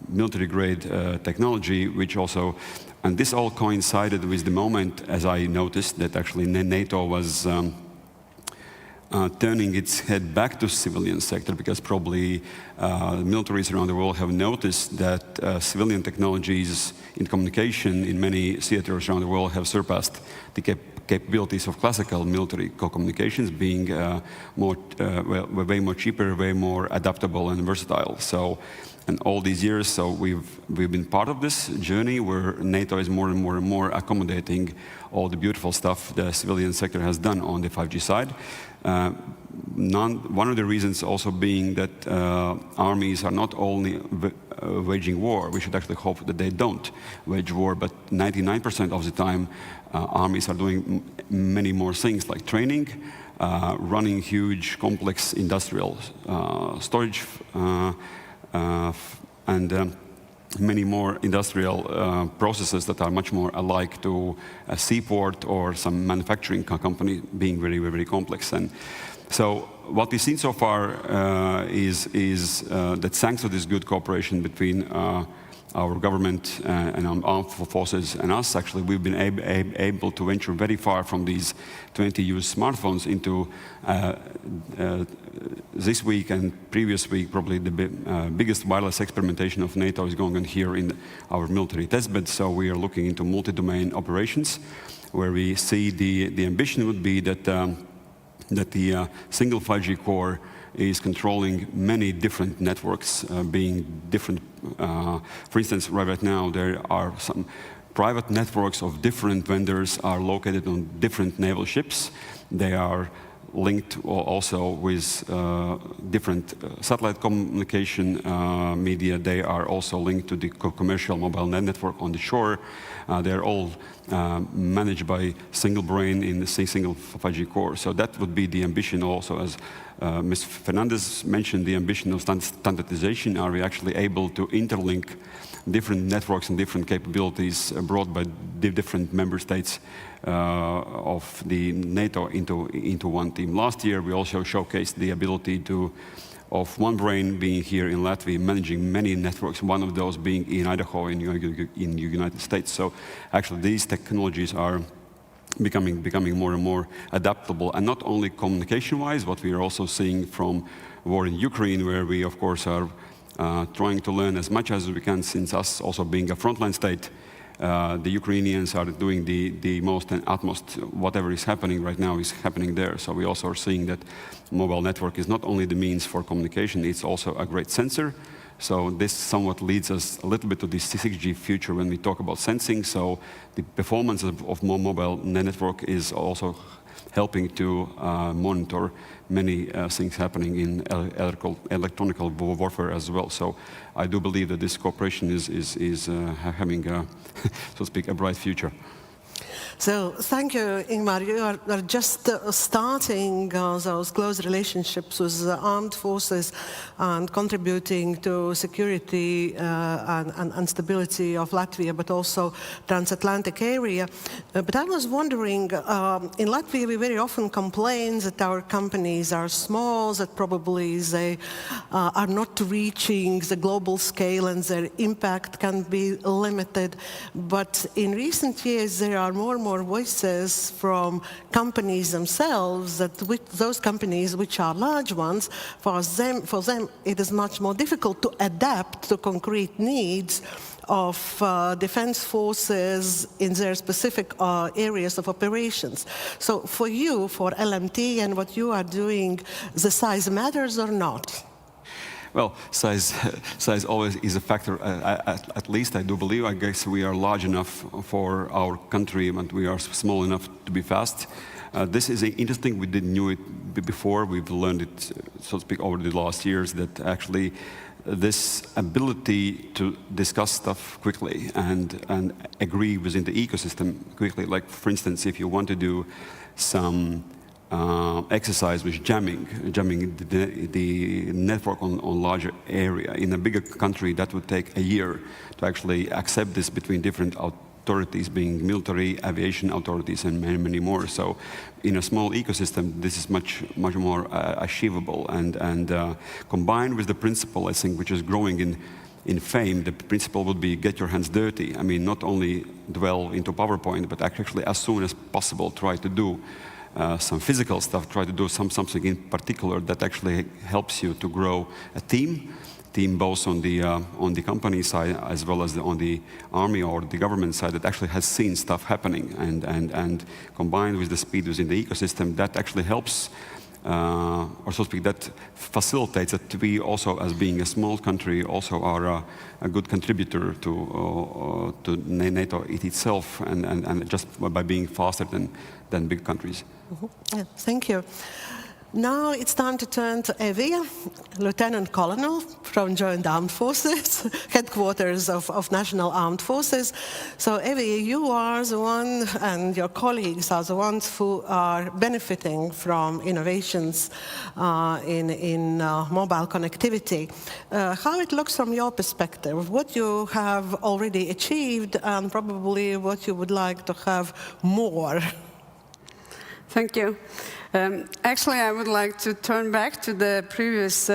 military-grade technology, which also, and this all coincided with the moment, as I noticed, that actually NATO was turning its head back to civilian sector, because probably militaries around the world have noticed that civilian technologies in communication in many theaters around the world have surpassed the capabilities of classical military communications, being way more cheaper, way more adaptable and versatile. So, and all these years, so we've been part of this journey where NATO is more and more accommodating all the beautiful stuff the civilian sector has done on the 5G side. One of the reasons also being that armies are not only waging war. We should actually hope that they don't wage war, but 99% of the time armies are doing many more things like training, running huge complex industrial storage and many more industrial processes that are much more alike to a seaport or some manufacturing company, being very, very complex. And so what we've seen so far is that thanks to this good cooperation between our government and armed forces and us, actually, we've been able to venture very far from these 20-use smartphones into this week and previous week, probably the biggest wireless experimentation of NATO is going on here in our military testbed. So we are looking into multi-domain operations, where we see the ambition would be that the single 5G core is controlling many different networks, being different. For instance, right now there are some private networks of different vendors are located on different naval ships. They are linked also with different satellite communication media. They are also linked to the commercial mobile network on the shore. They're all managed by single brain in the single 5G core. So that would be the ambition also, as Ms. Fernandez mentioned, the ambition of standardization. Are we actually able to interlink different networks and different capabilities brought by the different member states of the NATO into one team? Last year, we also showcased the ability of one brain being here in Latvia, managing many networks, one of those being in Idaho in the United States. So actually these technologies are becoming more and more adaptable, and not only communication-wise, what we are also seeing from war in Ukraine, where we, of course, are trying to learn as much as we can, since us also being a frontline state. The Ukrainians are doing the most and utmost. Whatever is happening right now is happening there. So we also are seeing that mobile network is not only the means for communication, it's also a great sensor. So this somewhat leads us a little bit to the 6G future when we talk about sensing. So the performance of mobile network is also helping to monitor many things happening in electronic warfare as well. So I do believe that this cooperation is having, so to speak, a bright future. So thank you, Ingmar. You are just starting those close relationships with the armed forces and contributing to security and stability of Latvia, but also transatlantic area. But I was wondering, in Latvia we very often complain that our companies are small, that probably they are not reaching the global scale and their impact can be limited. But in recent years there are more and more voices from companies themselves that those companies which are large ones, for them it is much more difficult to adapt to concrete needs of defense forces in their specific areas of operations. So for you, for LMT and what you are doing, the size matters or not? Well, size always is a factor, at least I do believe. I guess we are large enough for our country, but we are small enough to be fast. This is interesting. We didn't know it before. We've learned it, so to speak, over the last years, that actually this ability to discuss stuff quickly and agree within the ecosystem quickly. Like, for instance, if you want to do some exercise with jamming the network on larger area. In a bigger country, that would take a year to actually accept this between different authorities, being military, aviation authorities, and many, many more. So in a small ecosystem, this is much more achievable. And combined with the principle, I think, which is growing in fame, the principle would be get your hands dirty. I mean, not only dwell into PowerPoint, but actually as soon as possible try to do some physical stuff, try to do something in particular that actually helps you to grow a team both on the company side as well as on the army or the government side that actually has seen stuff happening, and combined with the speed within the ecosystem, that actually helps, or so to speak, that facilitates that we also, as being a small country, also are a good contributor to NATO itself, and just by being faster than big countries. Yeah, thank you. Now it's time to turn to Evi, Lieutenant Colonel from Joint Armed Forces, headquarters of National Armed Forces. So Evi, you are the one, and your colleagues are the ones who are benefiting from innovations in mobile connectivity. How it looks from your perspective, what you have already achieved, and probably what you would like to have more. Thank you. Actually, I would like to turn back to the previous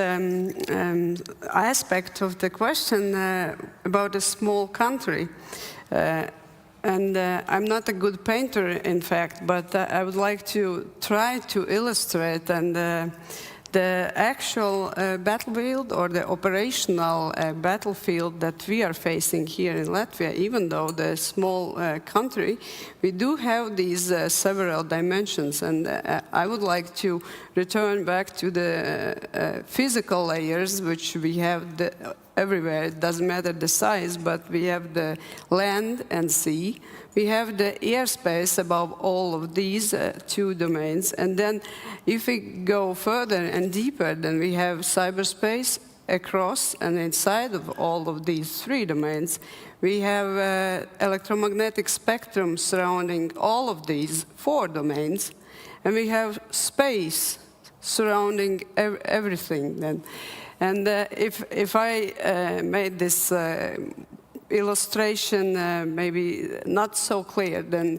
aspect of the question about a small country. I'm not a good painter, in fact, but I would like to try to illustrate the actual battlefield or the operational battlefield that we are facing here in Latvia. Even though the small country, we do have these several dimensions, and I would like to return back to the physical layers, which we have everywhere. It doesn't matter the size, but we have the land and sea. We have the airspace above all of these two domains. And then if we go further and deeper, then we have cyberspace across and inside of all of these three domains. We have electromagnetic spectrum surrounding all of these four domains. And we have space surrounding everything then. And if I made this illustration maybe not so clear, then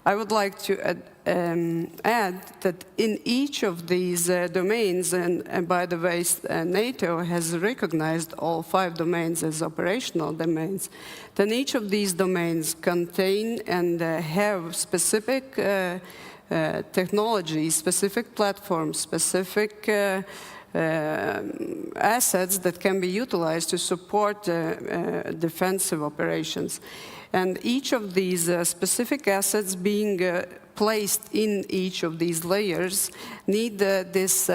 I would like to add that in each of these domains, and by the way, NATO has recognized all 5 domains as operational domains, then each of these domains contain and have specific technologies, specific platforms, specific assets that can be utilized to support defensive operations. And each of these specific assets being placed in each of these layers need this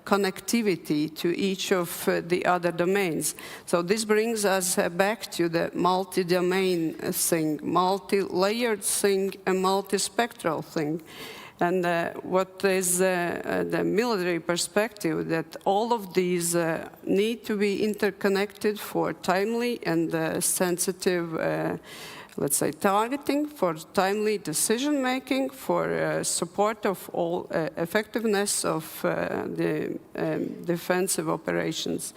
connectivity to each of the other domains. So this brings us back to the multi-domain thing, multi-layered thing, and multi-spectral thing. And what is the military perspective, that all of these need to be interconnected for timely and sensitive, let's say, targeting, for timely decision-making, for support of all effectiveness of the defensive operations.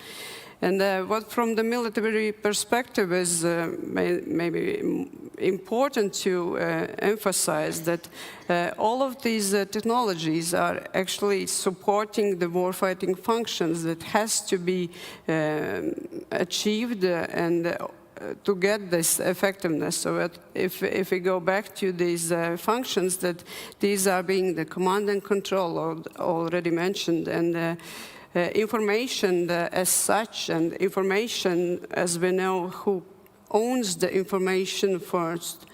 And what from the military perspective is maybe important to emphasize that all of these technologies are actually supporting the warfighting functions that has to be achieved and to get this effectiveness. So that if we go back to these functions, that these are being the command and control already mentioned, and information as such, and information as we know who owns the information first,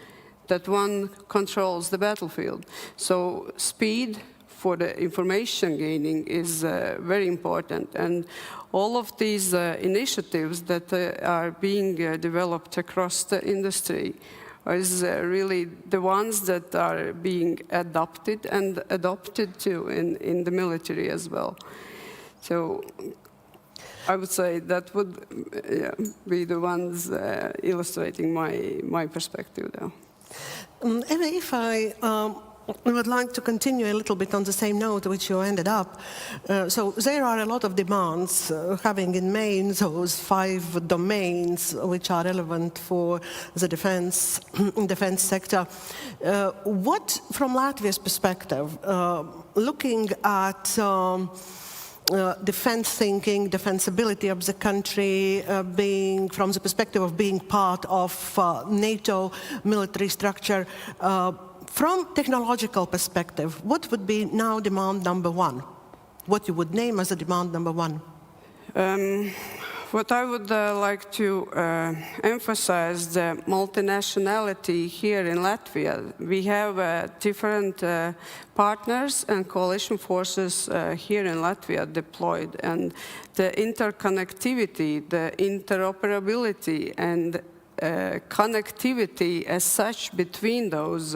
that one controls the battlefield. So speed for the information gaining is very important. And all of these initiatives that are being developed across the industry is really the ones that are being adopted and adopted to in the military as well. So I would say that would be the ones illustrating my perspective, though. And if I I would like to continue a little bit on the same note which you ended up. So there are a lot of demands, having in main those 5 domains which are relevant for the defense sector. What, from Latvia's perspective, looking at defense thinking, defensibility of the country, being from the perspective of being part of NATO military structure, from technological perspective, what would be now demand number 1? What you would name as a demand number 1? What I would like to emphasize the multinationality here in Latvia. We have different partners and coalition forces here in Latvia deployed, and the interconnectivity, the interoperability, and connectivity as such between those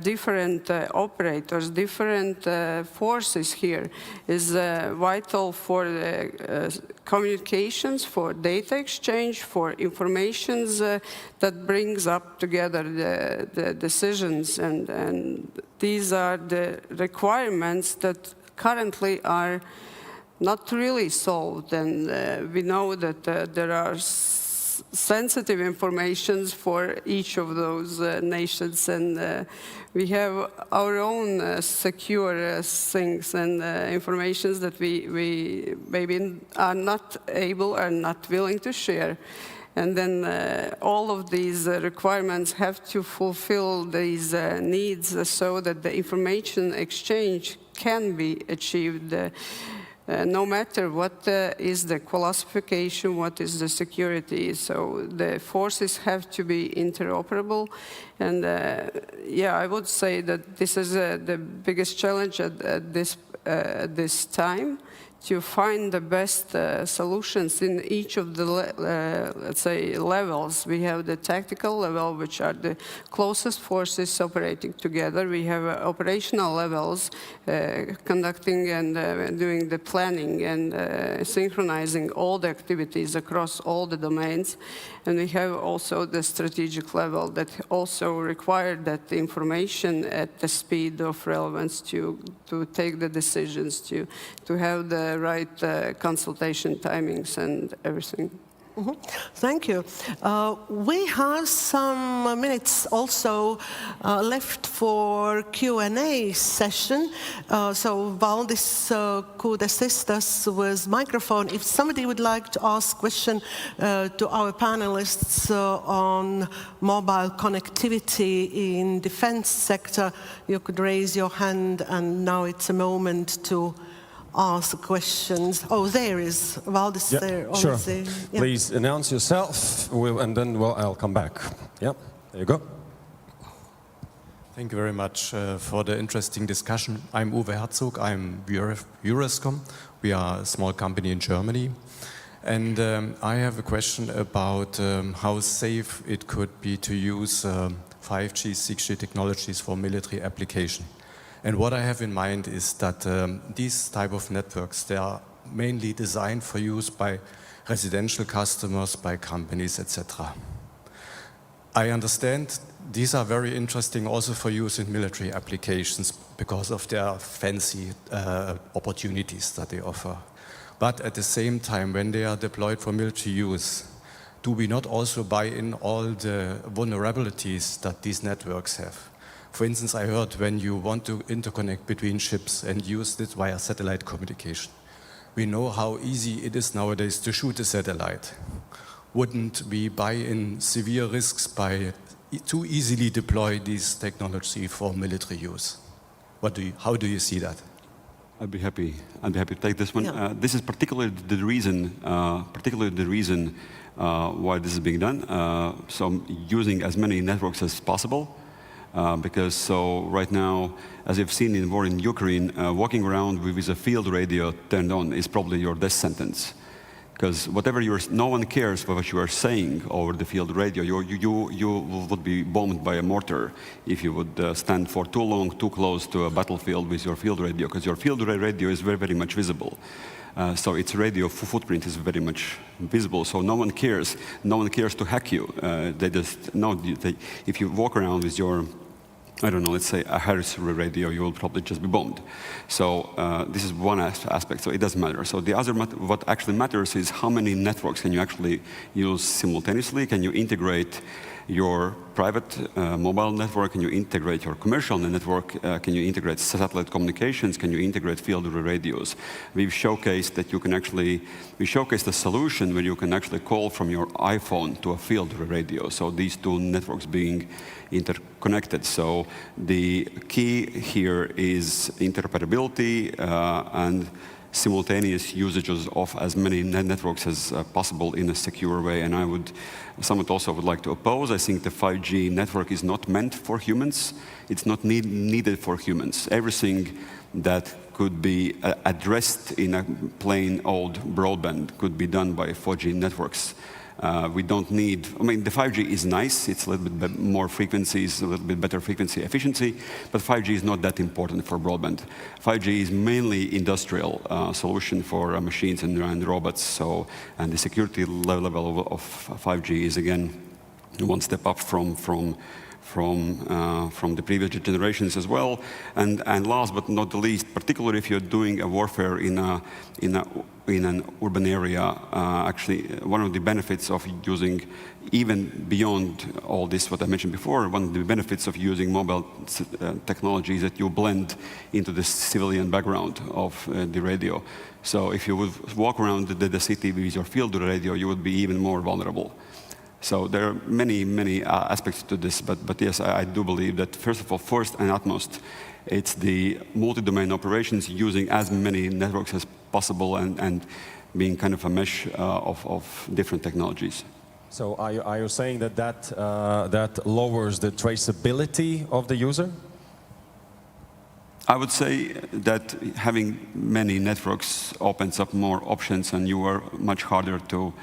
different operators, different forces here is vital for communications, for data exchange, for informations that brings up together the decisions, and these are the requirements that currently are not really solved, and we know that there are sensitive informations for each of those nations, and we have our own secure things and informations that we maybe are not able or not willing to share. And then all of these requirements have to fulfill these needs so that the information exchange can be achieved. No matter what is the classification, what is the security. So the forces have to be interoperable. And yeah, I would say that this is the biggest challenge at this time, to find the best solutions in each of the, let's say, levels. We have the tactical level, which are the closest forces operating together. We have operational levels, conducting and doing the planning and synchronizing all the activities across all the domains. And we have also the strategic level that also require that information at the speed of relevance to take the decisions, to have the right consultation timings and everything. Mm-hmm. Thank you. We have some minutes also left for Q&A session. So Valdis could assist us with microphone. If somebody would like to ask a question to our panelists on mobile connectivity in defense sector, you could raise your hand, and now it's a moment to ask questions. Oh, there is Valdis there. Sure. Yeah. Please announce yourself, and then I'll come back. Yeah, there you go. Thank you very much for the interesting discussion. I'm Uwe Herzog. I'm Euroscom. We are a small company in Germany. And I have a question about how safe it could be to use 5G, 6G technologies for military application. And what I have in mind is that these type of networks, they are mainly designed for use by residential customers, by companies, etc. I understand these are very interesting also for use in military applications because of their fancy opportunities that they offer. But at the same time, when they are deployed for military use, do we not also buy in all the vulnerabilities that these networks have? For instance, I heard when you want to interconnect between ships and use it via satellite communication, we know how easy it is nowadays to shoot a satellite. Wouldn't we buy in severe risks by too easily deploy this technology for military use? How do you see that? I'd be happy to take this one. Yeah. This is particularly the reason why this is being done. So using as many networks as possible. Because so right now, as you've seen in war in Ukraine, walking around with a field radio turned on is probably your death sentence. Because whatever no one cares what you are saying over the field radio. You would be bombed by a mortar if you would stand for too long, too close to a battlefield with your field radio, because your field radio is very, very much visible. So its radio footprint is very much visible, so no one cares. No one cares to hack you. They just know if you walk around with your I don't know, let's say a Harris radio, you will probably just be bombed. So this is one aspect, so it doesn't matter. So the other, what actually matters is how many networks can you actually use simultaneously? Can you integrate your private mobile network? Can you integrate your commercial network? Can you integrate satellite communications? Can you integrate field radios? We've showcased that you can actually, we showcased a solution where you can actually call from your iPhone to a field radio. So these two networks being interconnected. So the key here is interoperability and simultaneous usages of as many networks as possible in a secure way. And I would, somewhat also would like to oppose, I think the 5G network is not meant for humans. It's not needed for humans. Everything that could be addressed in a plain old broadband could be done by 4G networks. We don't need, I mean, the 5G is nice, it's a little bit more frequencies, a little bit better frequency efficiency, but 5G is not that important for broadband. 5G is mainly industrial solution for machines and robots, so, and the security level of 5G is again one step up from the previous generations as well. And last but not the least, particularly if you're doing a warfare in an urban area, actually one of the benefits of using, even beyond all this what I mentioned before, one of the benefits of using mobile technology is that you blend into the civilian background of the radio. So if you would walk around the city with your field radio, you would be even more vulnerable. So there are many aspects to this, but yes, I do believe that first of all, first and utmost, it's the multi-domain operations using as many networks as possible and being kind of a mesh of different technologies. So are you saying that that lowers the traceability of the user? I would say that having many networks opens up more options, and you are much harder to.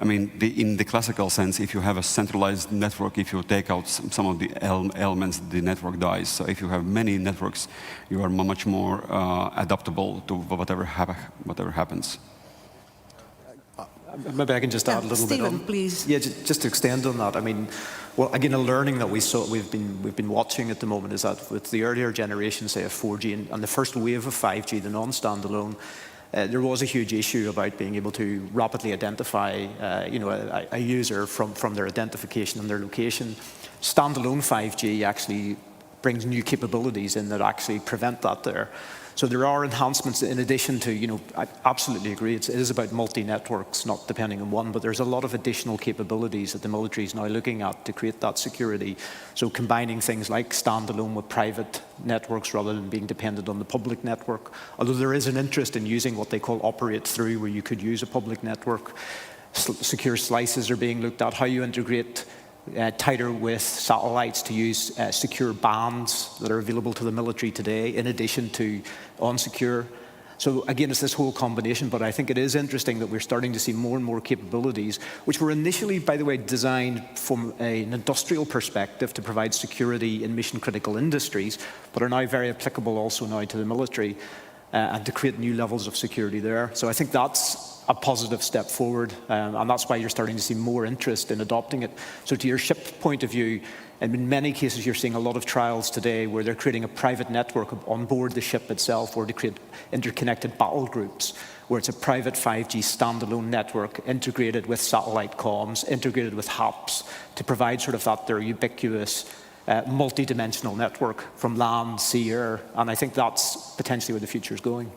I mean, in the classical sense, if you have a centralized network, if you take out some of the elements, the network dies. So if you have many networks, you are much more adaptable to whatever happens. Maybe I can just add a little bit on. Stephen, please. Yeah, just to extend on that. I mean, well, again, a learning that we've been watching at the moment is that with the earlier generation, say of 4G and the first wave of 5G, the non-standalone, there was a huge issue about being able to rapidly identify, a user from their identification and their location. Standalone 5G actually brings new capabilities in that actually prevent that there. So there are enhancements in addition to, I absolutely agree, it is about multi-networks, not depending on one, but there's a lot of additional capabilities that the military is now looking at to create that security. So combining things like standalone with private networks rather than being dependent on the public network. Although there is an interest in using what they call operate through, where you could use a public network. Secure slices are being looked at, how you integrate tighter with satellites to use secure bands that are available to the military today, in addition to unsecure. So again, it's this whole combination, but I think it is interesting that we're starting to see more and more capabilities, which were initially, by the way, designed from an industrial perspective to provide security in mission-critical industries, but are now very applicable also now to the military and to create new levels of security there. So I think that's a positive step forward, and that's why you're starting to see more interest in adopting it. So to your ship point of view, and in many cases you're seeing a lot of trials today where they're creating a private network on board the ship itself, or to create interconnected battle groups, where it's a private 5G standalone network integrated with satellite comms, integrated with HAPS, to provide sort of that their ubiquitous multi-dimensional network from land, sea, air, and I think that's potentially where the future is going.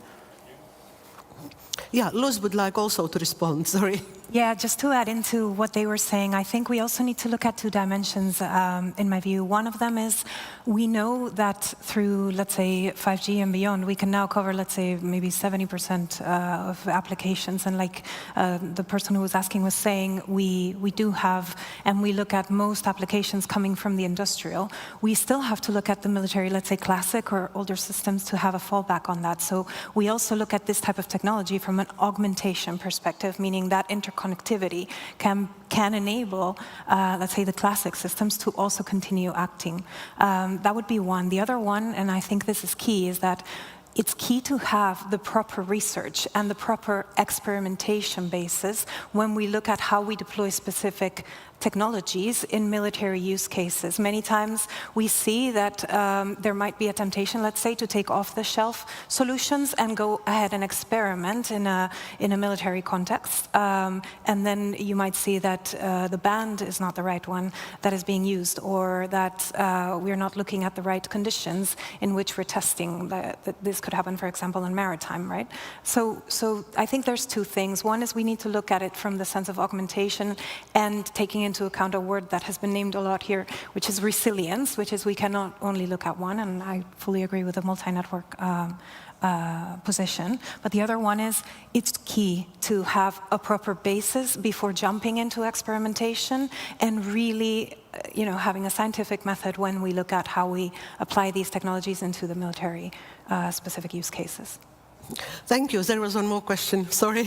Yeah, Luz would like also to respond, sorry. Yeah, just to add into what they were saying, I think we also need to look at two dimensions, in my view. One of them is we know that through, let's say, 5G and beyond, we can now cover, let's say, maybe 70% of applications. And like the person who was asking was saying, we do have, and we look at most applications coming from the industrial. We still have to look at the military, let's say, classic or older systems to have a fallback on that. So we also look at this type of technology from an augmentation perspective, meaning that interconnectivity can enable, let's say, the classic systems to also continue acting. That would be one. The other one, and I think this is key, is that it's key to have the proper research and the proper experimentation basis when we look at how we deploy specific technologies in military use cases. Many times we see that there might be a temptation, let's say, to take off-the-shelf solutions and go ahead and experiment in a military context. And then you might see that the band is not the right one that is being used, or that we're not looking at the right conditions in which we're testing. That this could happen, for example, in maritime, right? So I think there's two things. One is we need to look at it from the sense of augmentation and taking into account a word that has been named a lot here, which is resilience, which is we cannot only look at one, and I fully agree with the multi-network position. But the other one is it's key to have a proper basis before jumping into experimentation and really having a scientific method when we look at how we apply these technologies into the military specific use cases. Thank you. There was one more question. Sorry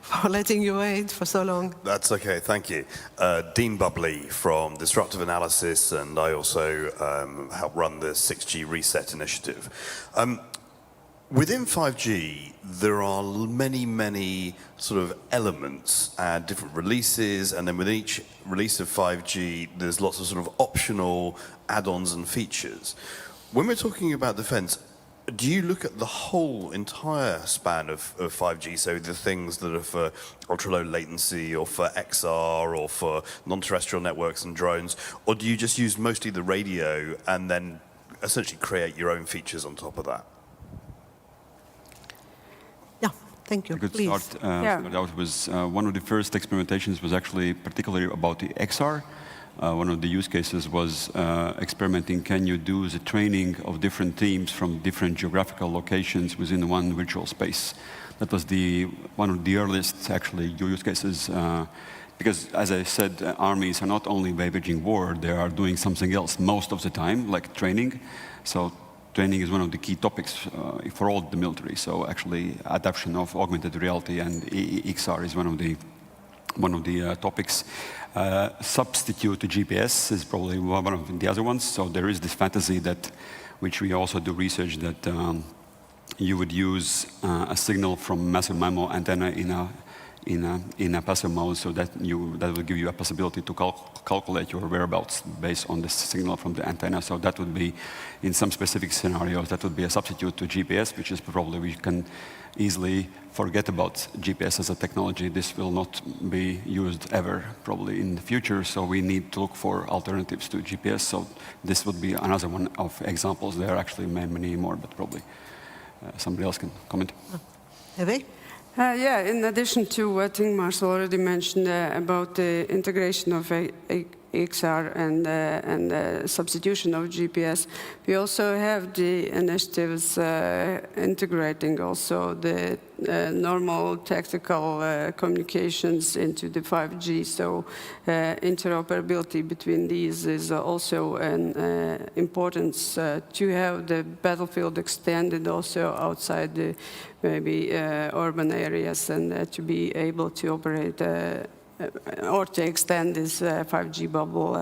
for letting you wait for so long. That's okay, thank you. Dean Bubley from Disruptive Analysis, and I also help run the 6G Reset Initiative. Within 5G, there are many sort of elements and different releases, and then with each release of 5G, there's lots of sort of optional add-ons and features. When we're talking about defense, do you look at the whole entire span of 5G, so the things that are for ultra-low latency or for XR or for non-terrestrial networks and drones, or do you just use mostly the radio and then essentially create your own features on top of that? Thank you. I could Please. start out with one of the first experimentations was actually particularly about the XR. One of the use cases was experimenting, can you do the training of different teams from different geographical locations within one virtual space? That was one of the earliest actually use cases, because as I said, armies are not only waging war, they are doing something else most of the time, like training. So training is one of the key topics for all the military. So actually adoption of augmented reality and XR is one of the topics. Substitute to GPS is probably one of the other ones. So there is this fantasy that, which we also do research, that you would use a signal from massive MIMO antenna in a passive mode, so that would give you a possibility to calculate your whereabouts based on the signal from the antenna. So that would be, in some specific scenarios, that would be a substitute to GPS, which is probably we can easily forget about GPS as a technology. This will not be used ever, probably in the future, so we need to look for alternatives to GPS. So this would be another one of examples. There are actually many more, but probably somebody else can comment. Eve? In addition to what Ingmars already mentioned about the integration of XR and substitution of GPS, we also have the initiatives integrating also the normal tactical communications into the 5G. So interoperability between these is also an importance to have the battlefield extended also outside the maybe urban areas, and to be able to operate or to extend this 5G bubble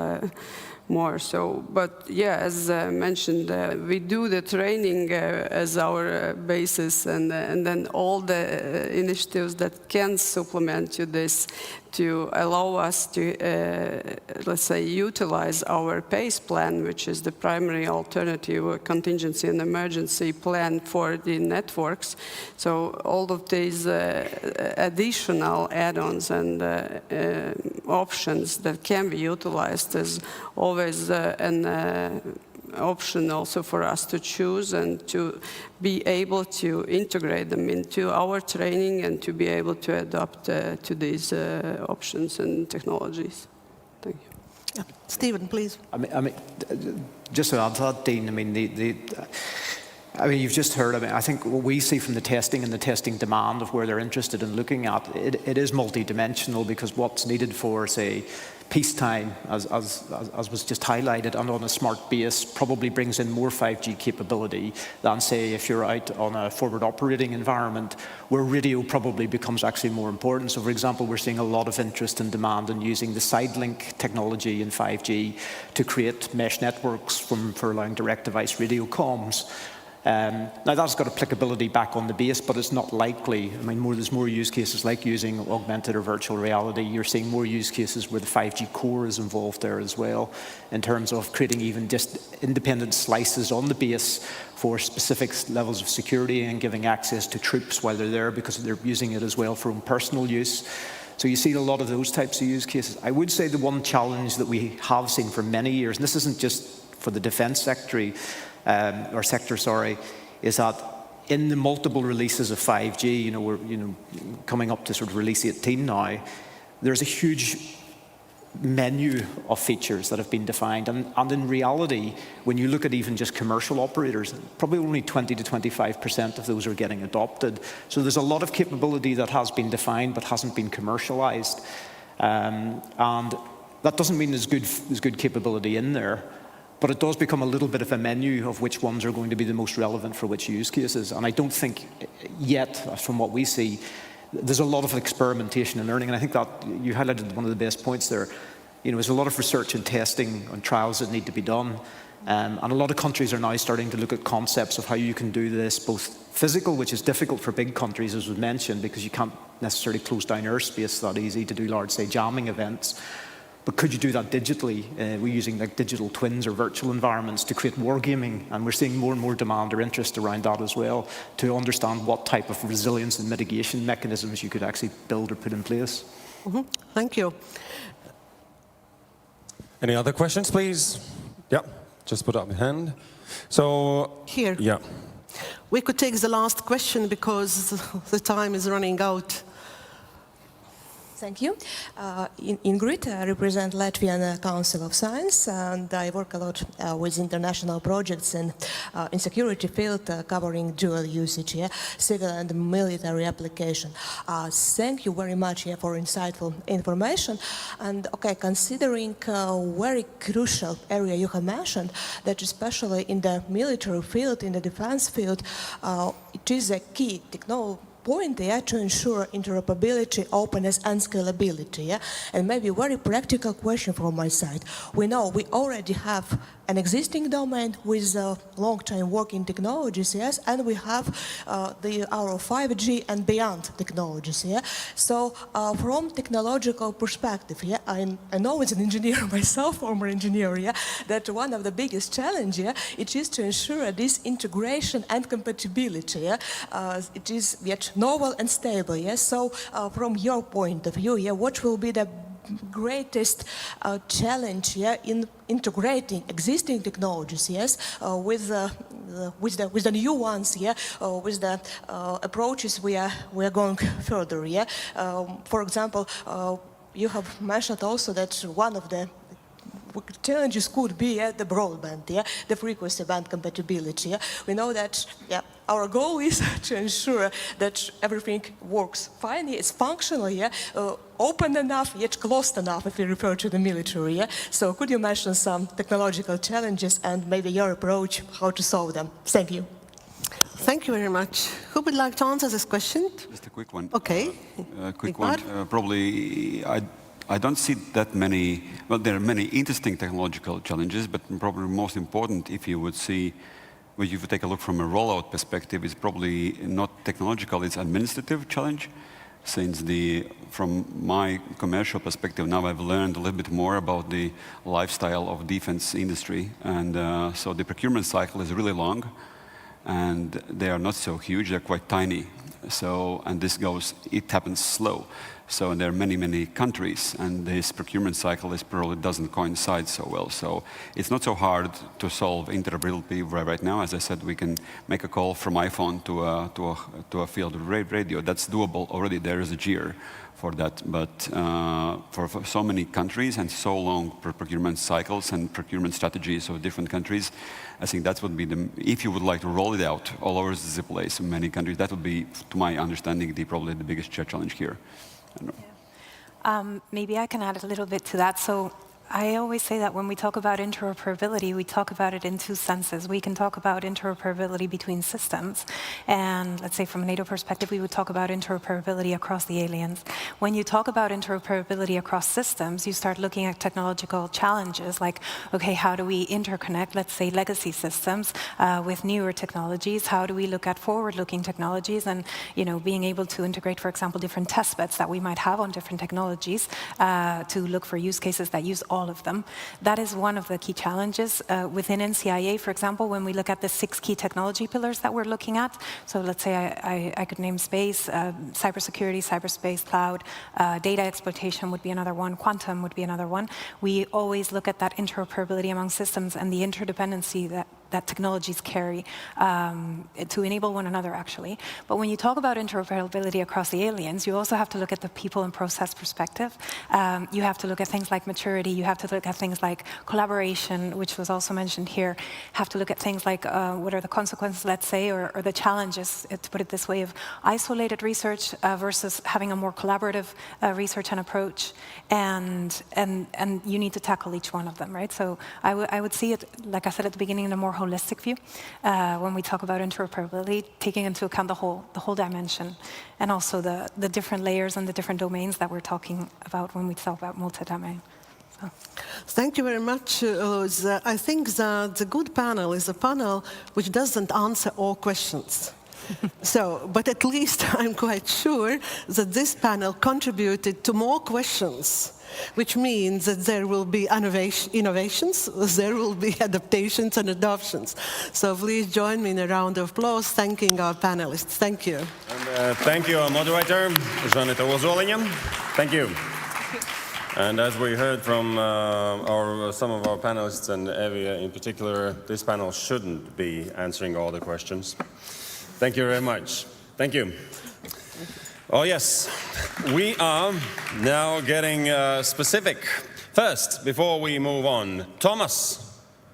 more. So, but yeah, as mentioned, we do the training as our basis, and then all the initiatives that can supplement to this to allow us to, let's say, utilize our PACE plan, which is the primary alternative contingency and emergency plan for the networks. So all of these additional add-ons and options that can be utilized is always an option also for us to choose and to be able to integrate them into our training and to be able to adapt to these options and technologies. Thank you. Yeah. Stephen, please. I mean, just to add to that, Dean, I mean, you've just heard, I think what we see from the testing and the testing demand of where they're interested in looking at, it is multidimensional, because what's needed for, say, peacetime, as was just highlighted, and on a smart base probably brings in more 5G capability than, say, if you're out on a forward operating environment where radio probably becomes actually more important. So, for example, we're seeing a lot of interest and demand in using the sidelink technology in 5G to create mesh networks for allowing direct device radio comms. Now that's got applicability back on the base, but it's not likely. I mean, there's more use cases like using augmented or virtual reality. You're seeing more use cases where the 5G core is involved there as well, in terms of creating even just independent slices on the base for specific levels of security and giving access to troops while they're there because they're using it as well for own personal use. So you see a lot of those types of use cases. I would say the one challenge that we have seen for many years, and this isn't just for the defense sector, is that in the multiple releases of 5G, we're coming up to sort of release 18 now, there's a huge menu of features that have been defined. And in reality, when you look at even just commercial operators, probably only 20 to 25% of those are getting adopted. So there's a lot of capability that has been defined but hasn't been commercialized. And that doesn't mean there's good capability in there, but it does become a little bit of a menu of which ones are going to be the most relevant for which use cases. And I don't think yet, from what we see, there's a lot of experimentation and learning. And I think that you highlighted one of the best points there. There's a lot of research and testing and trials that need to be done. And a lot of countries are now starting to look at concepts of how you can do this, both physical, which is difficult for big countries, as was mentioned, because you can't necessarily close down airspace that easy to do large, say, jamming events. But could you do that digitally? We're using like digital twins or virtual environments to create wargaming, and we're seeing more and more demand or interest around that as well, to understand what type of resilience and mitigation mechanisms you could actually build or put in place. Mm-hmm. Thank you. Any other questions, please? Yeah, just put up your hand. So here. Yeah. We could take the last question because the time is running out. Thank you. Ingrid, I represent Latvian Council of Science, and I work a lot with international projects in security field covering dual usage, civil and military application. Thank you very much for insightful information. And okay, considering very crucial area you have mentioned, that especially in the military field, in the defense field, it is a key technology point to ensure interoperability, openness, and scalability. And maybe a very practical question from my side. We know we already have an existing domain with long-time working technologies, and we have our 5G and beyond technologies. So from technological perspective, I know as an engineer myself, former engineer, that one of the biggest challenges it is to ensure this integration and compatibility. It is yet novel and stable. So from your point of view, what will be the greatest challenge in integrating existing technologies, with the new ones, with the approaches we are going further, For example, you have mentioned also that one of the challenges could be the broadband, the frequency band compatibility. We know that our goal is to ensure that everything works fine, it's functional, open enough, yet closed enough if we refer to the military. So could you mention some technological challenges and maybe your approach, how to solve them? Thank you. Thank you very much. Who would like to answer this question? Just a quick one. Okay. Quick one. Probably I don't see that many, well, there are many interesting technological challenges, but probably most important, if you would see, well, if you take a look from a rollout perspective, is probably not technological, it's administrative challenge. Since from my commercial perspective, now I've learned a little bit more about the lifestyle of defense industry. And so the procurement cycle is really long, and they are not so huge, they're quite tiny. So, and it happens slow. So there are many, many countries, and this procurement cycle probably doesn't coincide so well. So it's not so hard to solve interoperability right now. As I said, we can make a call from iPhone to a field radio. That's doable already. There is a GEAR for that. But for so many countries and so long procurement cycles and procurement strategies of different countries, I think that would be if you would like to roll it out all over the place in many countries, that would be, to my understanding, probably the biggest challenge here. Maybe I can add a little bit to that. So I always say that when we talk about interoperability, we talk about it in two senses. We can talk about interoperability between systems, and let's say from a NATO perspective, we would talk about interoperability across the aliens. When you talk about interoperability across systems, you start looking at technological challenges like, okay, how do we interconnect, let's say, legacy systems with newer technologies? How do we look at forward-looking technologies and, being able to integrate, for example, different test beds that we might have on different technologies to look for use cases that use all of them. That is one of the key challenges within NCIA, for example, when we look at the 6 key technology pillars that we're looking at. So let's say I could name space, cybersecurity, cyberspace, cloud, data exploitation would be another one, quantum would be another one. We always look at that interoperability among systems and the interdependency that technologies carry to enable one another, actually. But when you talk about interoperability across the aliens, you also have to look at the people and process perspective. You have to look at things like maturity. You have to look at things like collaboration, which was also mentioned here. Have to look at things like what are the consequences, let's say, or the challenges, to put it this way, of isolated research versus having a more collaborative research and approach. And you need to tackle each one of them, right? So I would see it, like I said at the beginning, in a more holistic view when we talk about interoperability, taking into account the whole dimension, and also the different layers and the different domains that we're talking about when we talk about multi-domain. So. Thank you very much, Luz. I think that the good panel is a panel which doesn't answer all questions. But at least I'm quite sure that this panel contributed to more questions, which means that there will be innovations, there will be adaptations and adoptions. So please join me in a round of applause, thanking our panelists. Thank you. And thank you, our moderator, Žaneta Ozoliņa. Thank you. And as we heard from some of our panelists, and Evie in particular, this panel shouldn't be answering all the questions. Thank you very much. Thank you. Oh yes, we are now getting specific. First, before we move on, Thomas,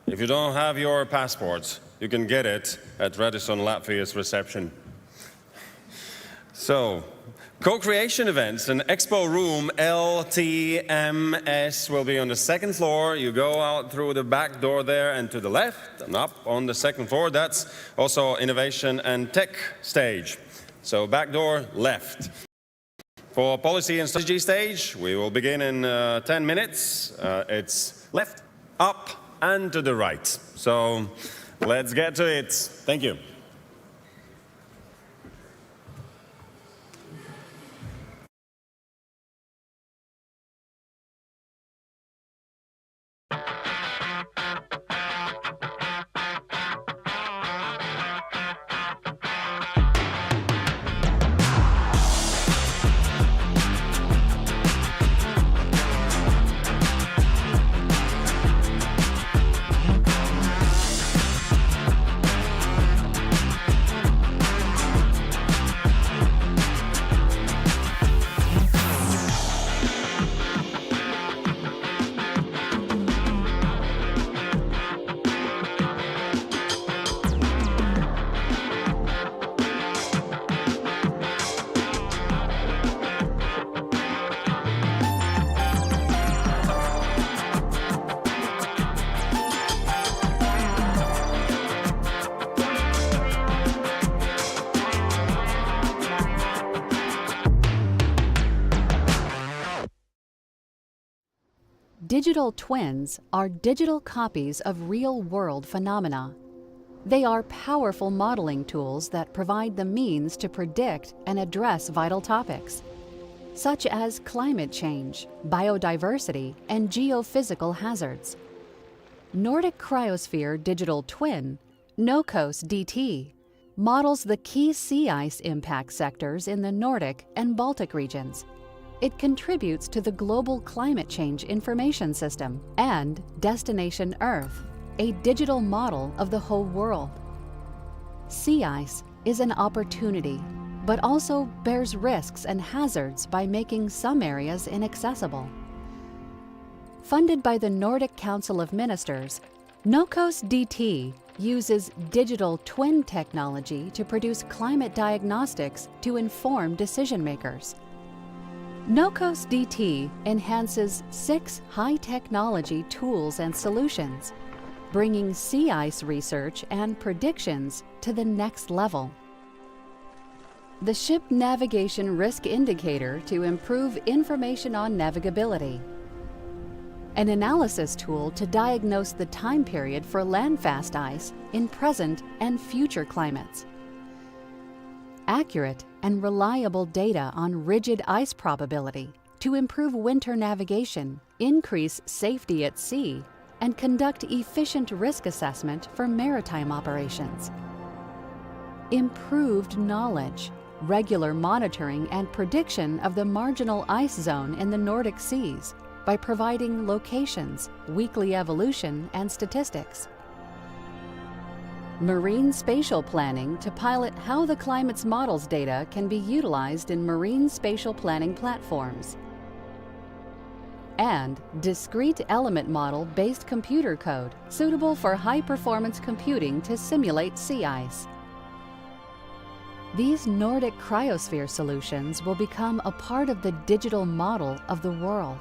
if you don't have your passport, you can get it at Radisson Latvia's reception. So, co-creation events and expo room LTMS will be on the 2nd floor. You go out through the back door there and to the left and up on the 2nd floor. That's also innovation and tech stage. So back door left. For policy and strategy stage, we will begin in 10 minutes. It's left, up, and to the right. So let's get to it. Thank you. Digital twins are digital copies of real-world phenomena. They are powerful modeling tools that provide the means to predict and address vital topics, such as climate change, biodiversity, and geophysical hazards. Nordic Cryosphere Digital Twin, NOCOS DT, models the key sea ice impact sectors in the Nordic and Baltic regions. It contributes to the Global Climate Change Information System and Destination Earth, a digital model of the whole world. Sea ice is an opportunity, but also bears risks and hazards by making some areas inaccessible. Funded by the Nordic Council of Ministers, NOCOS DT uses digital twin technology to produce climate diagnostics to inform decision makers. NOCOS DT enhances 6 high-technology tools and solutions, bringing sea ice research and predictions to the next level. The Ship Navigation Risk Indicator to improve information on navigability. An analysis tool to diagnose the time period for landfast ice in present and future climates. Accurate and reliable data on rigid ice probability to improve winter navigation, increase safety at sea, and conduct efficient risk assessment for maritime operations. Improved knowledge, regular monitoring and prediction of the marginal ice zone in the Nordic seas by providing locations, weekly evolution, and statistics. Marine spatial planning to pilot how the climate's models data can be utilized in marine spatial planning platforms. And discrete element model-based computer code suitable for high-performance computing to simulate sea ice. These Nordic cryosphere solutions will become a part of the digital model of the world.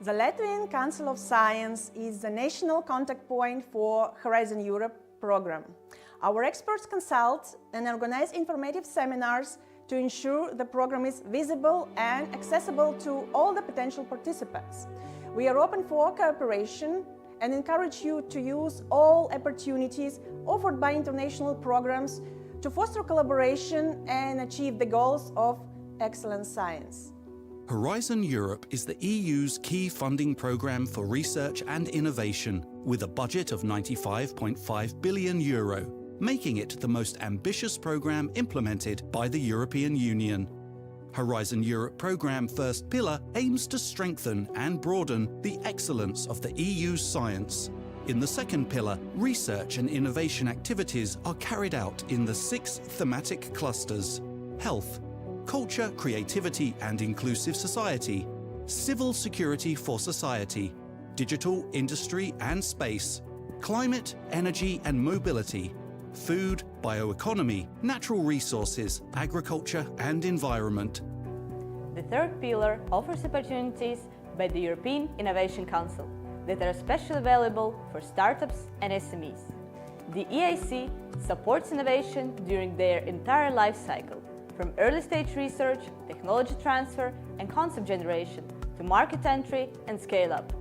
The Latvian Council of Science is the national contact point for Horizon Europe program. Our experts consult and organize informative seminars to ensure the program is visible and accessible to all the potential participants. We are open for cooperation and encourage you to use all opportunities offered by international programs to foster collaboration and achieve the goals of excellent science. Horizon Europe is the EU's key funding programme for research and innovation, with a budget of €95.5 billion, making it the most ambitious programme implemented by the European Union. Horizon Europe programme First Pillar aims to strengthen and broaden the excellence of the EU's science. In the second pillar, research and innovation activities are carried out in the 6 thematic clusters: health, culture, creativity and inclusive society, civil security for society, digital, industry and space, climate, energy and mobility, food, bioeconomy, natural resources, agriculture and environment. The third pillar offers opportunities by the European Innovation Council. that are especially valuable for startups and SMEs. The EIC supports innovation during their entire life cycle, from early-stage research, technology transfer, and concept generation to market entry and scale-up.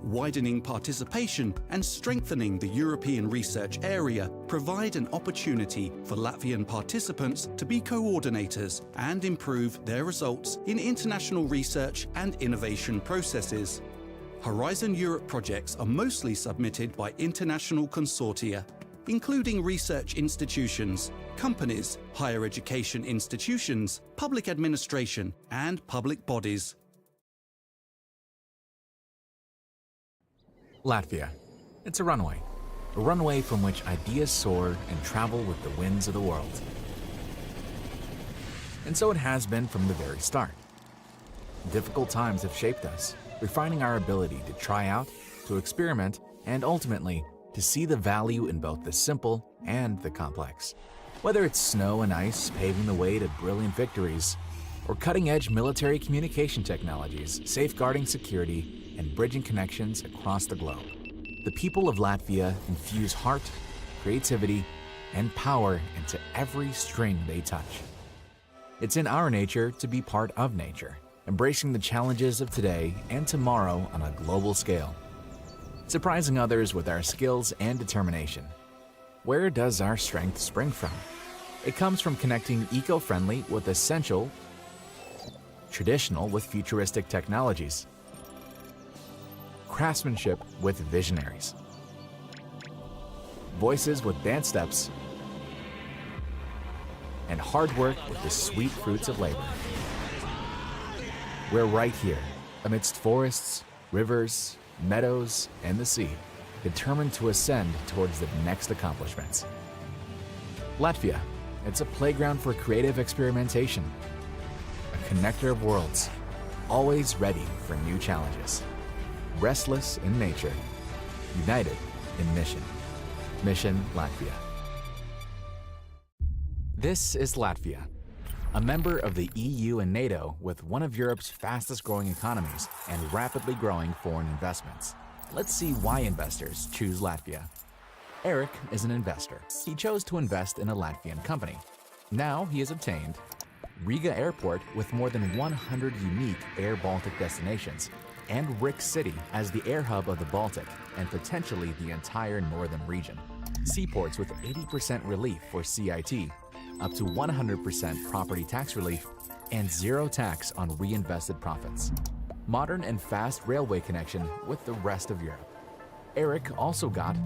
Widening participation and strengthening the European research area provide an opportunity for Latvian participants to be coordinators and improve their results in international research and innovation processes. Horizon Europe projects are mostly submitted by international consortia, including research institutions, companies, higher education institutions, public administration, and public bodies. Latvia. It's a runway from which ideas soar and travel with the winds of the world. And so it has been from the very start. Difficult times have shaped us, refining our ability to try out, to experiment, and ultimately, to see the value in both the simple and the complex. Whether it's snow and ice paving the way to brilliant victories, or cutting-edge military communication technologies safeguarding security and bridging connections across the globe, the people of Latvia infuse heart, creativity, and power into every string they touch. It's in our nature to be part of nature, embracing the challenges of today and tomorrow on a global scale, surprising others with our skills and determination. Where does our strength spring from? It comes from connecting eco-friendly with essential, traditional with futuristic technologies, craftsmanship with visionaries, voices with dance steps, and hard work with the sweet fruits of labor. We're right here, amidst forests, rivers, meadows, and the sea, determined to ascend towards the next accomplishments. Latvia, it's a playground for creative experimentation, a connector of worlds, always ready for new challenges. Restless in nature, united in mission. Mission Latvia. This is Latvia, a member of the EU and NATO with one of Europe's fastest growing economies and rapidly growing foreign investments. Let's see why investors choose Latvia. Eric is an investor. He chose to invest in a Latvian company. Now he has obtained Riga Airport with more than 100 unique Air Baltic destinations, and Riga City as the air hub of the Baltic and potentially the entire northern region. Seaports with 80% relief for CIT, up to 100% property tax relief, and zero tax on reinvested profits. Modern and fast railway connection with the rest of Europe. Eric also got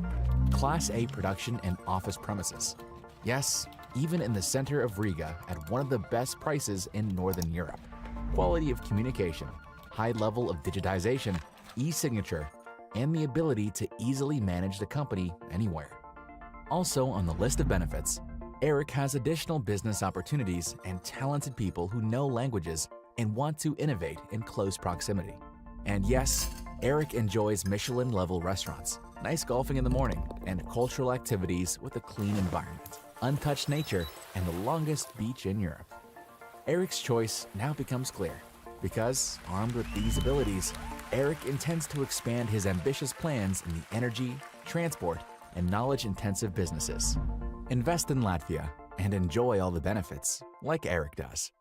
Class A production and office premises. Yes, even in the center of Riga at one of the best prices in Northern Europe. Quality of communication, high level of digitization, e-signature, and the ability to easily manage the company anywhere. Also on the list of benefits, Eric has additional business opportunities and talented people who know languages and want to innovate in close proximity. And yes, Eric enjoys Michelin-level restaurants, nice golfing in the morning, and cultural activities with a clean environment, untouched nature, and the longest beach in Europe. Eric's choice now becomes clear, because, armed with these abilities, Eric intends to expand his ambitious plans in the energy, transport, and knowledge-intensive businesses. Invest in Latvia and enjoy all the benefits, like Eric does.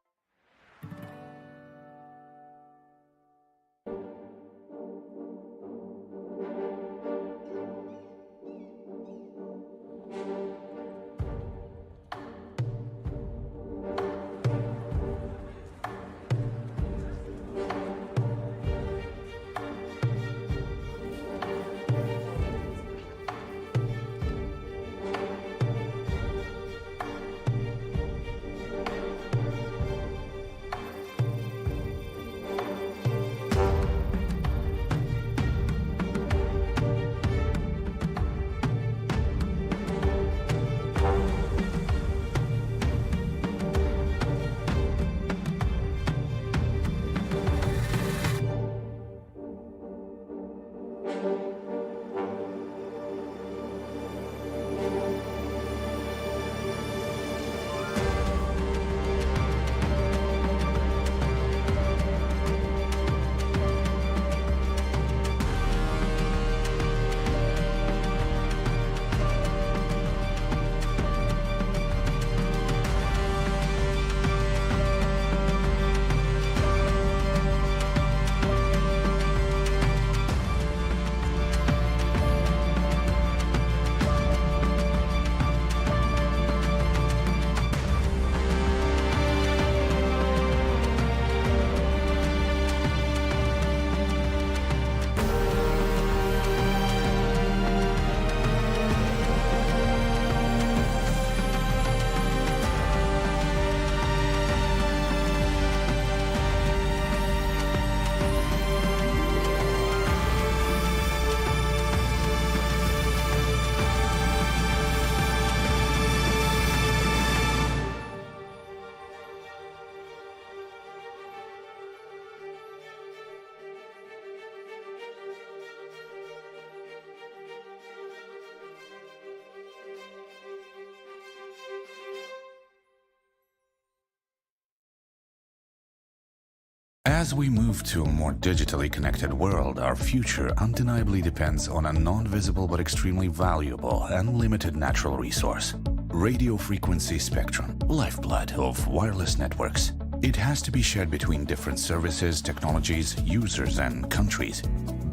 As we move to a more digitally connected world, our future undeniably depends on a non-visible but extremely valuable and limited natural resource: radio frequency spectrum, lifeblood of wireless networks. It has to be shared between different services, technologies, users, and countries.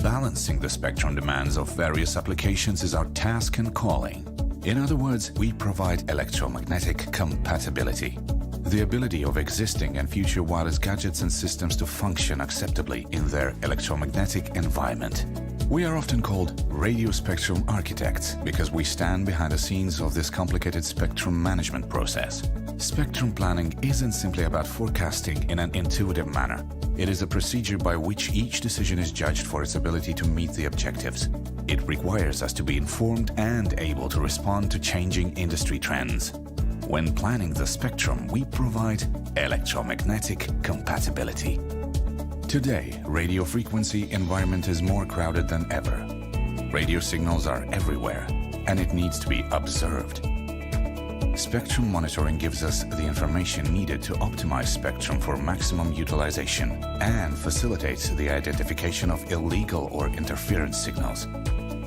Balancing the spectrum demands of various applications is our task and calling. In other words, we provide electromagnetic compatibility, the ability of existing and future wireless gadgets and systems to function acceptably in their electromagnetic environment. We are often called radio spectrum architects because we stand behind the scenes of this complicated spectrum management process. Spectrum planning isn't simply about forecasting in an intuitive manner. It is a procedure by which each decision is judged for its ability to meet the objectives. It requires us to be informed and able to respond to changing industry trends. When planning the spectrum, we provide electromagnetic compatibility. Today, radio frequency environment is more crowded than ever. Radio signals are everywhere, and it needs to be observed. Spectrum monitoring gives us the information needed to optimize spectrum for maximum utilization and facilitates the identification of illegal or interference signals.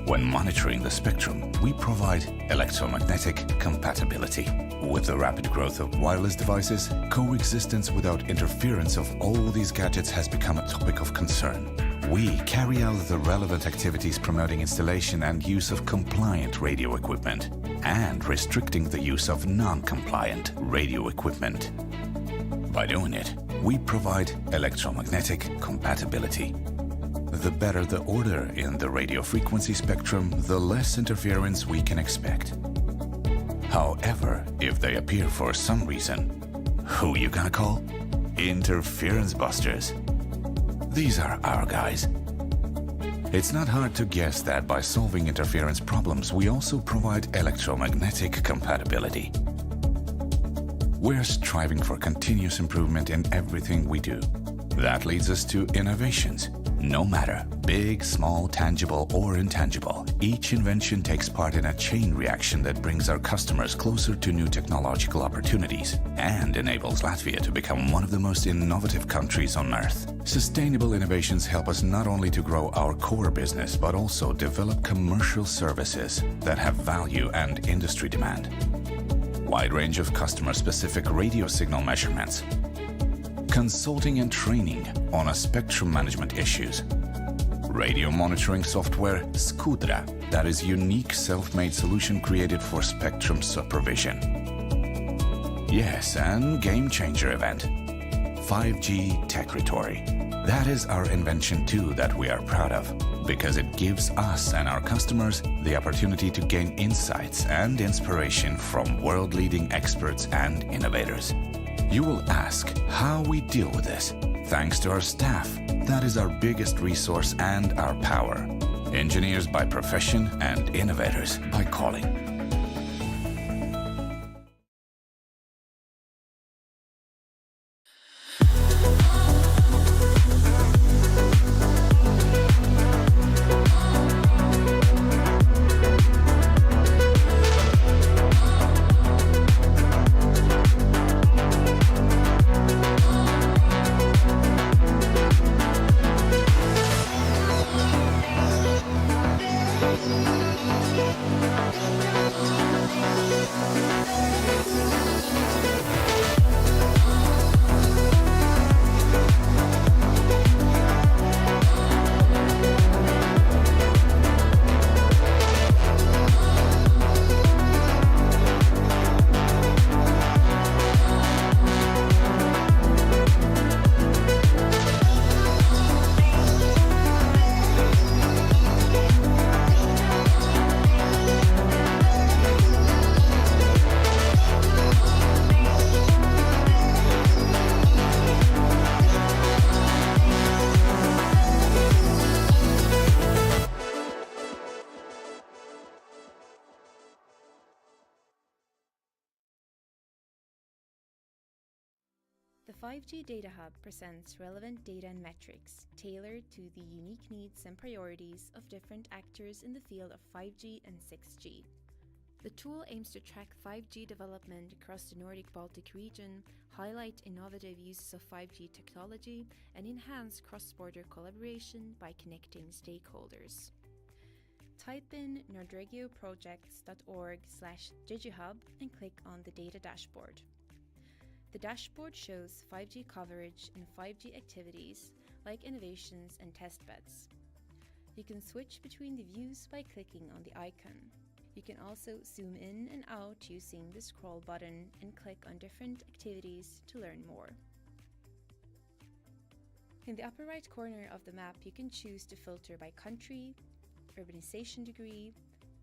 When monitoring the spectrum, we provide electromagnetic compatibility. With the rapid growth of wireless devices, coexistence without interference of all these gadgets has become a topic of concern. We carry out the relevant activities promoting installation and use of compliant radio equipment and restricting the use of non-compliant radio equipment. By doing it, we provide electromagnetic compatibility. The better the order in the radio frequency spectrum, the less interference we can expect. However, if they appear for some reason, who you gonna call? Interference busters. These are our guys. It's not hard to guess that by solving interference problems, we also provide electromagnetic compatibility. We're striving for continuous improvement in everything we do. That leads us to innovations. No matter big, small, tangible, or intangible, each invention takes part in a chain reaction that brings our customers closer to new technological opportunities and enables Latvia to become one of the most innovative countries on Earth. Sustainable innovations help us not only to grow our core business, but also develop commercial services that have value and industry demand. Wide range of customer-specific radio signal measurements, consulting and training on a spectrum management issues, radio monitoring software Skudra, that is unique self-made solution created for spectrum supervision. Yes, and game changer event, 5G Techritory. That is our invention too that we are proud of, because it gives us and our customers the opportunity to gain insights and inspiration from world-leading experts and innovators. You will ask how we deal with this. Thanks to our staff, that is our biggest resource and our power. Engineers by profession and innovators by calling. The 5G Data Hub presents relevant data and metrics tailored to the unique needs and priorities of different actors in the field of 5G and 6G. The tool aims to track 5G development across the Nordic-Baltic region, highlight innovative uses of 5G technology, and enhance cross-border collaboration by connecting stakeholders. Type in nordregioprojects.org/digihub and click on the data dashboard. The dashboard shows 5G coverage and 5G activities like innovations and testbeds. You can switch between the views by clicking on the icon. You can also zoom in and out using the scroll button and click on different activities to learn more. In the upper right corner of the map, you can choose to filter by country, urbanization degree,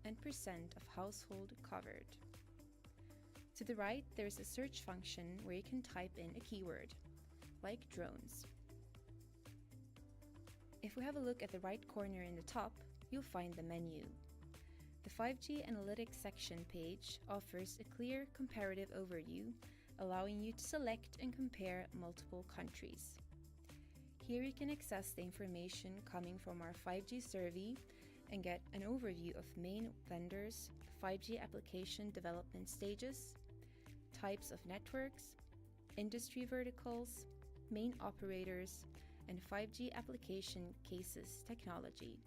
and percent of household covered. To the right, there's a search function where you can type in a keyword, like drones. If we have a look at the right corner in the top, you'll find the menu. The 5G Analytics section page offers a clear comparative overview, allowing you to select and compare multiple countries. Here you can access the information coming from our 5G survey and get an overview of main vendors, 5G application development stages, types of networks, industry verticals, main operators, and 5G application cases technology.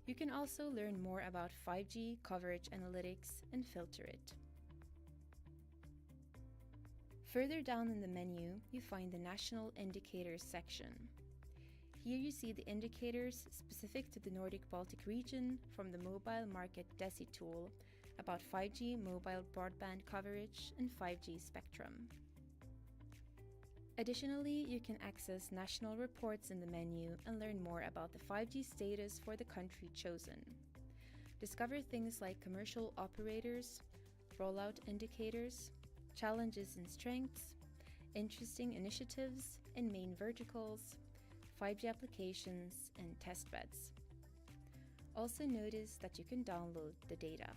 You can also learn more about 5G coverage analytics and filter it. Further down in the menu, you find the National Indicators section. Here you see the indicators specific to the Nordic-Baltic region from the Mobile Market DESI tool about 5G mobile broadband coverage and 5G spectrum. Additionally, you can access national reports in the menu and learn more about the 5G status for the country chosen. Discover things like commercial operators, rollout indicators, challenges and strengths, interesting initiatives and main verticals, 5G applications, and testbeds. Also notice that you can download the data.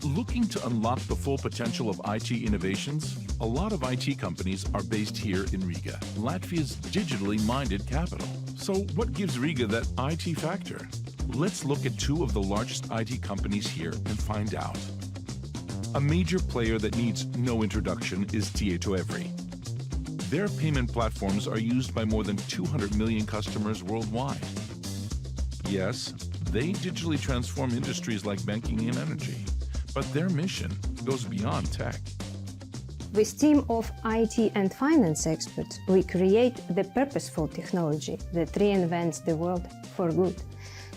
Looking to unlock the full potential of IT innovations? A lot of IT companies are based here in Riga, Latvia's digitally minded capital. So what gives Riga that IT factor? Let's look at two of the largest IT companies here and find out. A major player that needs no introduction is Tieto-Evry. Their payment platforms are used by more than 200 million customers worldwide. Yes, they digitally transform industries like banking and energy. But their mission goes beyond tech. With a team of IT and finance experts, we create the purposeful technology that reinvents the world for good.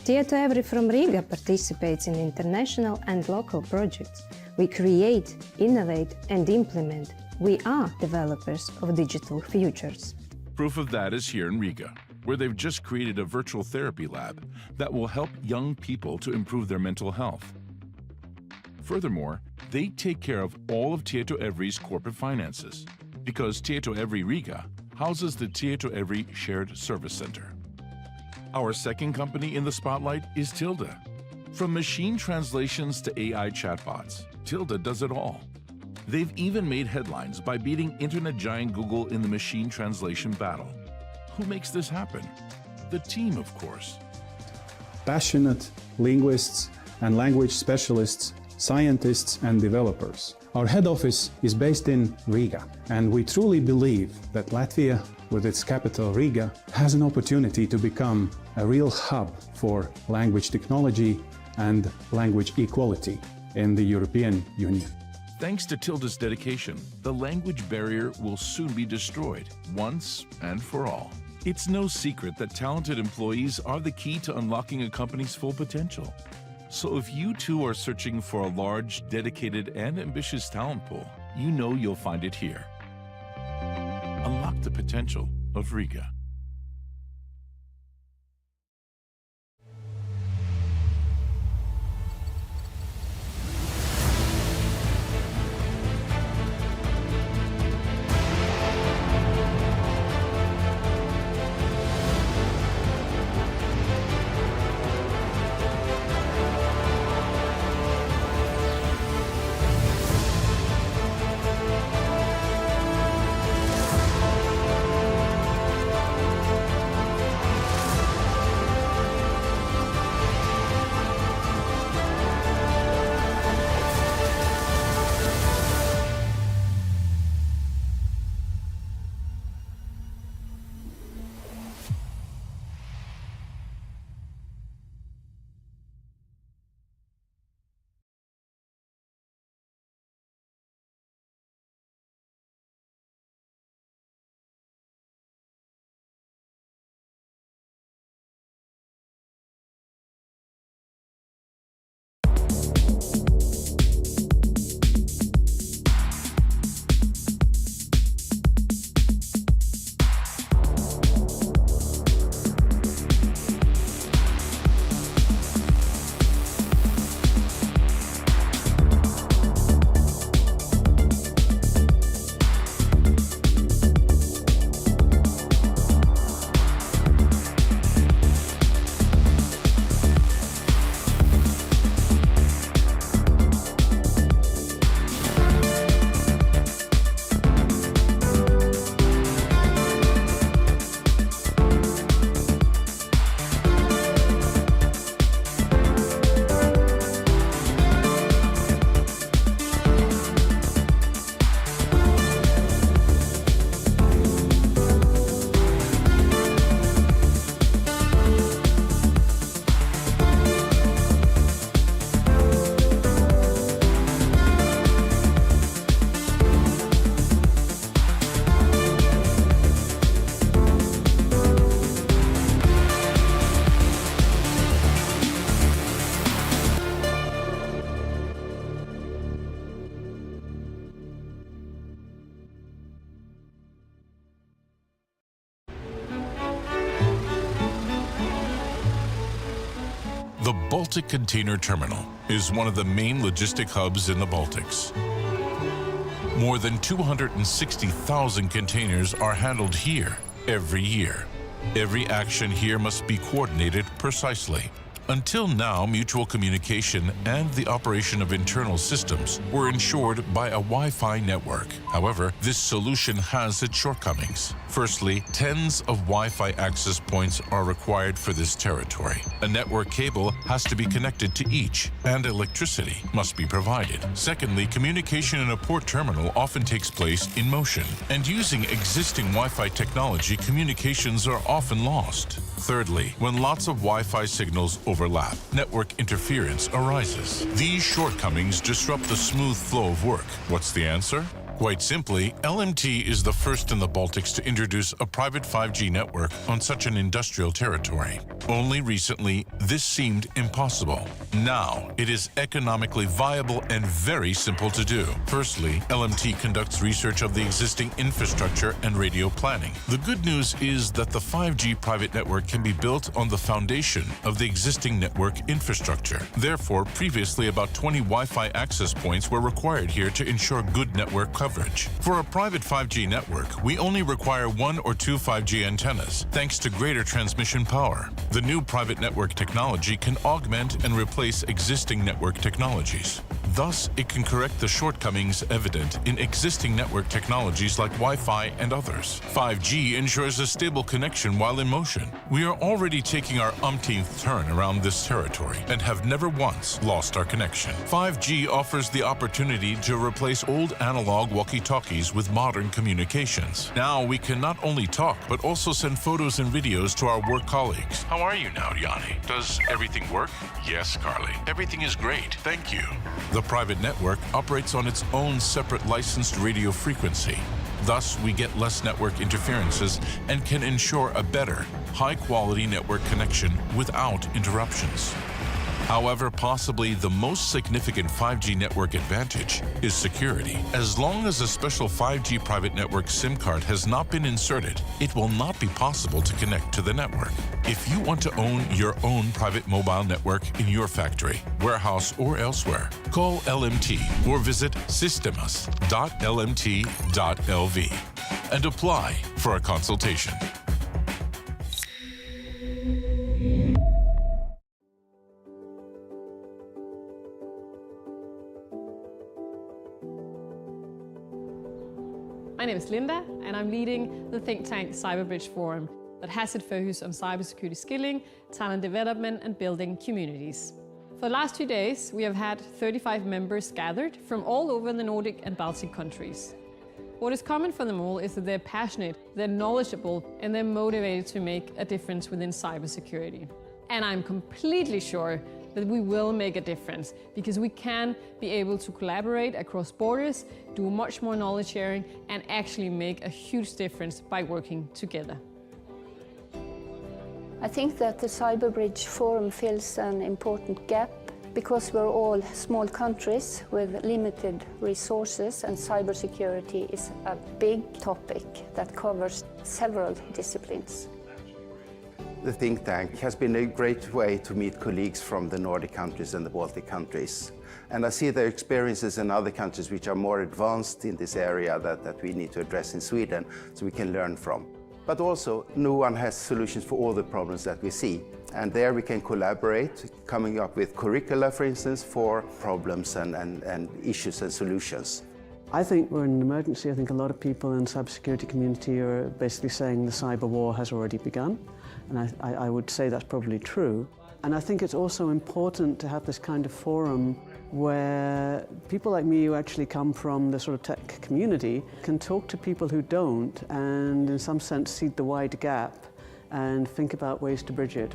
Tieto-Evry from Riga participates in international and local projects. We create, innovate, and implement. We are developers of digital futures. Proof of that is here in Riga, where they've just created a virtual therapy lab that will help young people to improve their mental health. Furthermore, they take care of all of Tieto-Evry's corporate finances, because Tieto-Evry Riga houses the Tieto-Evry Shared Service Center. Our second company in the spotlight is Tilda. From machine translations to AI chatbots, Tilda does it all. They've even made headlines by beating internet giant Google in the machine translation battle. Who makes this happen? The team, of course. Passionate linguists and language specialists, scientists and developers. Our head office is based in Riga, and we truly believe that Latvia, with its capital Riga, has an opportunity to become a real hub for language technology and language equality in the European Union. Thanks to Tilda's dedication, the language barrier will soon be destroyed, once and for all. It's no secret that talented employees are the key to unlocking a company's full potential. So if you too are searching for a large, dedicated, and ambitious talent pool, you know you'll find it here. Unlock the potential of Riga. Baltic Container Terminal is one of the main logistic hubs in the Baltics. More than 260,000 containers are handled here every year. Every action here must be coordinated precisely. Until now, mutual communication and the operation of internal systems were ensured by a Wi-Fi network. However, this solution has its shortcomings. Firstly, tens of Wi-Fi access points are required for this territory. A network cable has to be connected to each, and electricity must be provided. Secondly, communication in a port terminal often takes place in motion, and using existing Wi-Fi technology, communications are often lost. Thirdly, when lots of Wi-Fi signals overlap, network interference arises. These shortcomings disrupt the smooth flow of work. What's the answer? Quite simply, LMT is the first in the Baltics to introduce a private 5G network on such an industrial territory. Only recently, this seemed impossible. Now, it is economically viable and very simple to do. Firstly, LMT conducts research of the existing infrastructure and radio planning. The good news is that the 5G private network can be built on the foundation of the existing network infrastructure. Therefore, previously about 20 Wi-Fi access points were required here to ensure good network coverage. For a private 5G network, we only require 1 or 2 5G antennas, thanks to greater transmission power. The new private network technology can augment and replace existing network technologies. Thus, it can correct the shortcomings evident in existing network technologies like Wi-Fi and others. 5G ensures a stable connection while in motion. We are already taking our umpteenth turn around this territory and have never once lost our connection. 5G offers the opportunity to replace old analog walkie-talkies with modern communications. Now we can not only talk, but also send photos and videos to our work colleagues. How are you now, Yanni? Does everything work? Yes, Carly. Everything is great. Thank you. The private network operates on its own separate licensed radio frequency. Thus, we get less network interferences and can ensure a better, high-quality network connection without interruptions. However, possibly the most significant 5G network advantage is security. As long as a special 5G private network SIM card has not been inserted, it will not be possible to connect to the network. If you want to own your own private mobile network in your factory, warehouse, or elsewhere, call LMT or visit systemas.lmt.lv and apply for a consultation. My name is Linda, and I'm leading the think tank Cyberbridge Forum that has its focus on cybersecurity skilling, talent development, and building communities. For the last 2 days, we have had 35 members gathered from all over the Nordic and Baltic countries. What is common for them all is that they're passionate, they're knowledgeable, and they're motivated to make a difference within cybersecurity. And I'm completely sure that we will make a difference because we can be able to collaborate across borders, do much more knowledge sharing, and actually make a huge difference by working together. I think that the Cyberbridge Forum fills an important gap because we're all small countries with limited resources, and cybersecurity is a big topic that covers several disciplines. The think tank has been a great way to meet colleagues from the Nordic countries and the Baltic countries. And I see their experiences in other countries which are more advanced in this area that we need to address in Sweden, so we can learn from. But also, no one has solutions for all the problems that we see. And there we can collaborate, coming up with curricula, for instance, for problems and issues and solutions. I think we're in an emergency. I think a lot of people in the cybersecurity community are basically saying the cyber war has already begun. And I would say that's probably true. And I think it's also important to have this kind of forum where people like me who actually come from the sort of tech community can talk to people who don't and in some sense see the wide gap and think about ways to bridge it.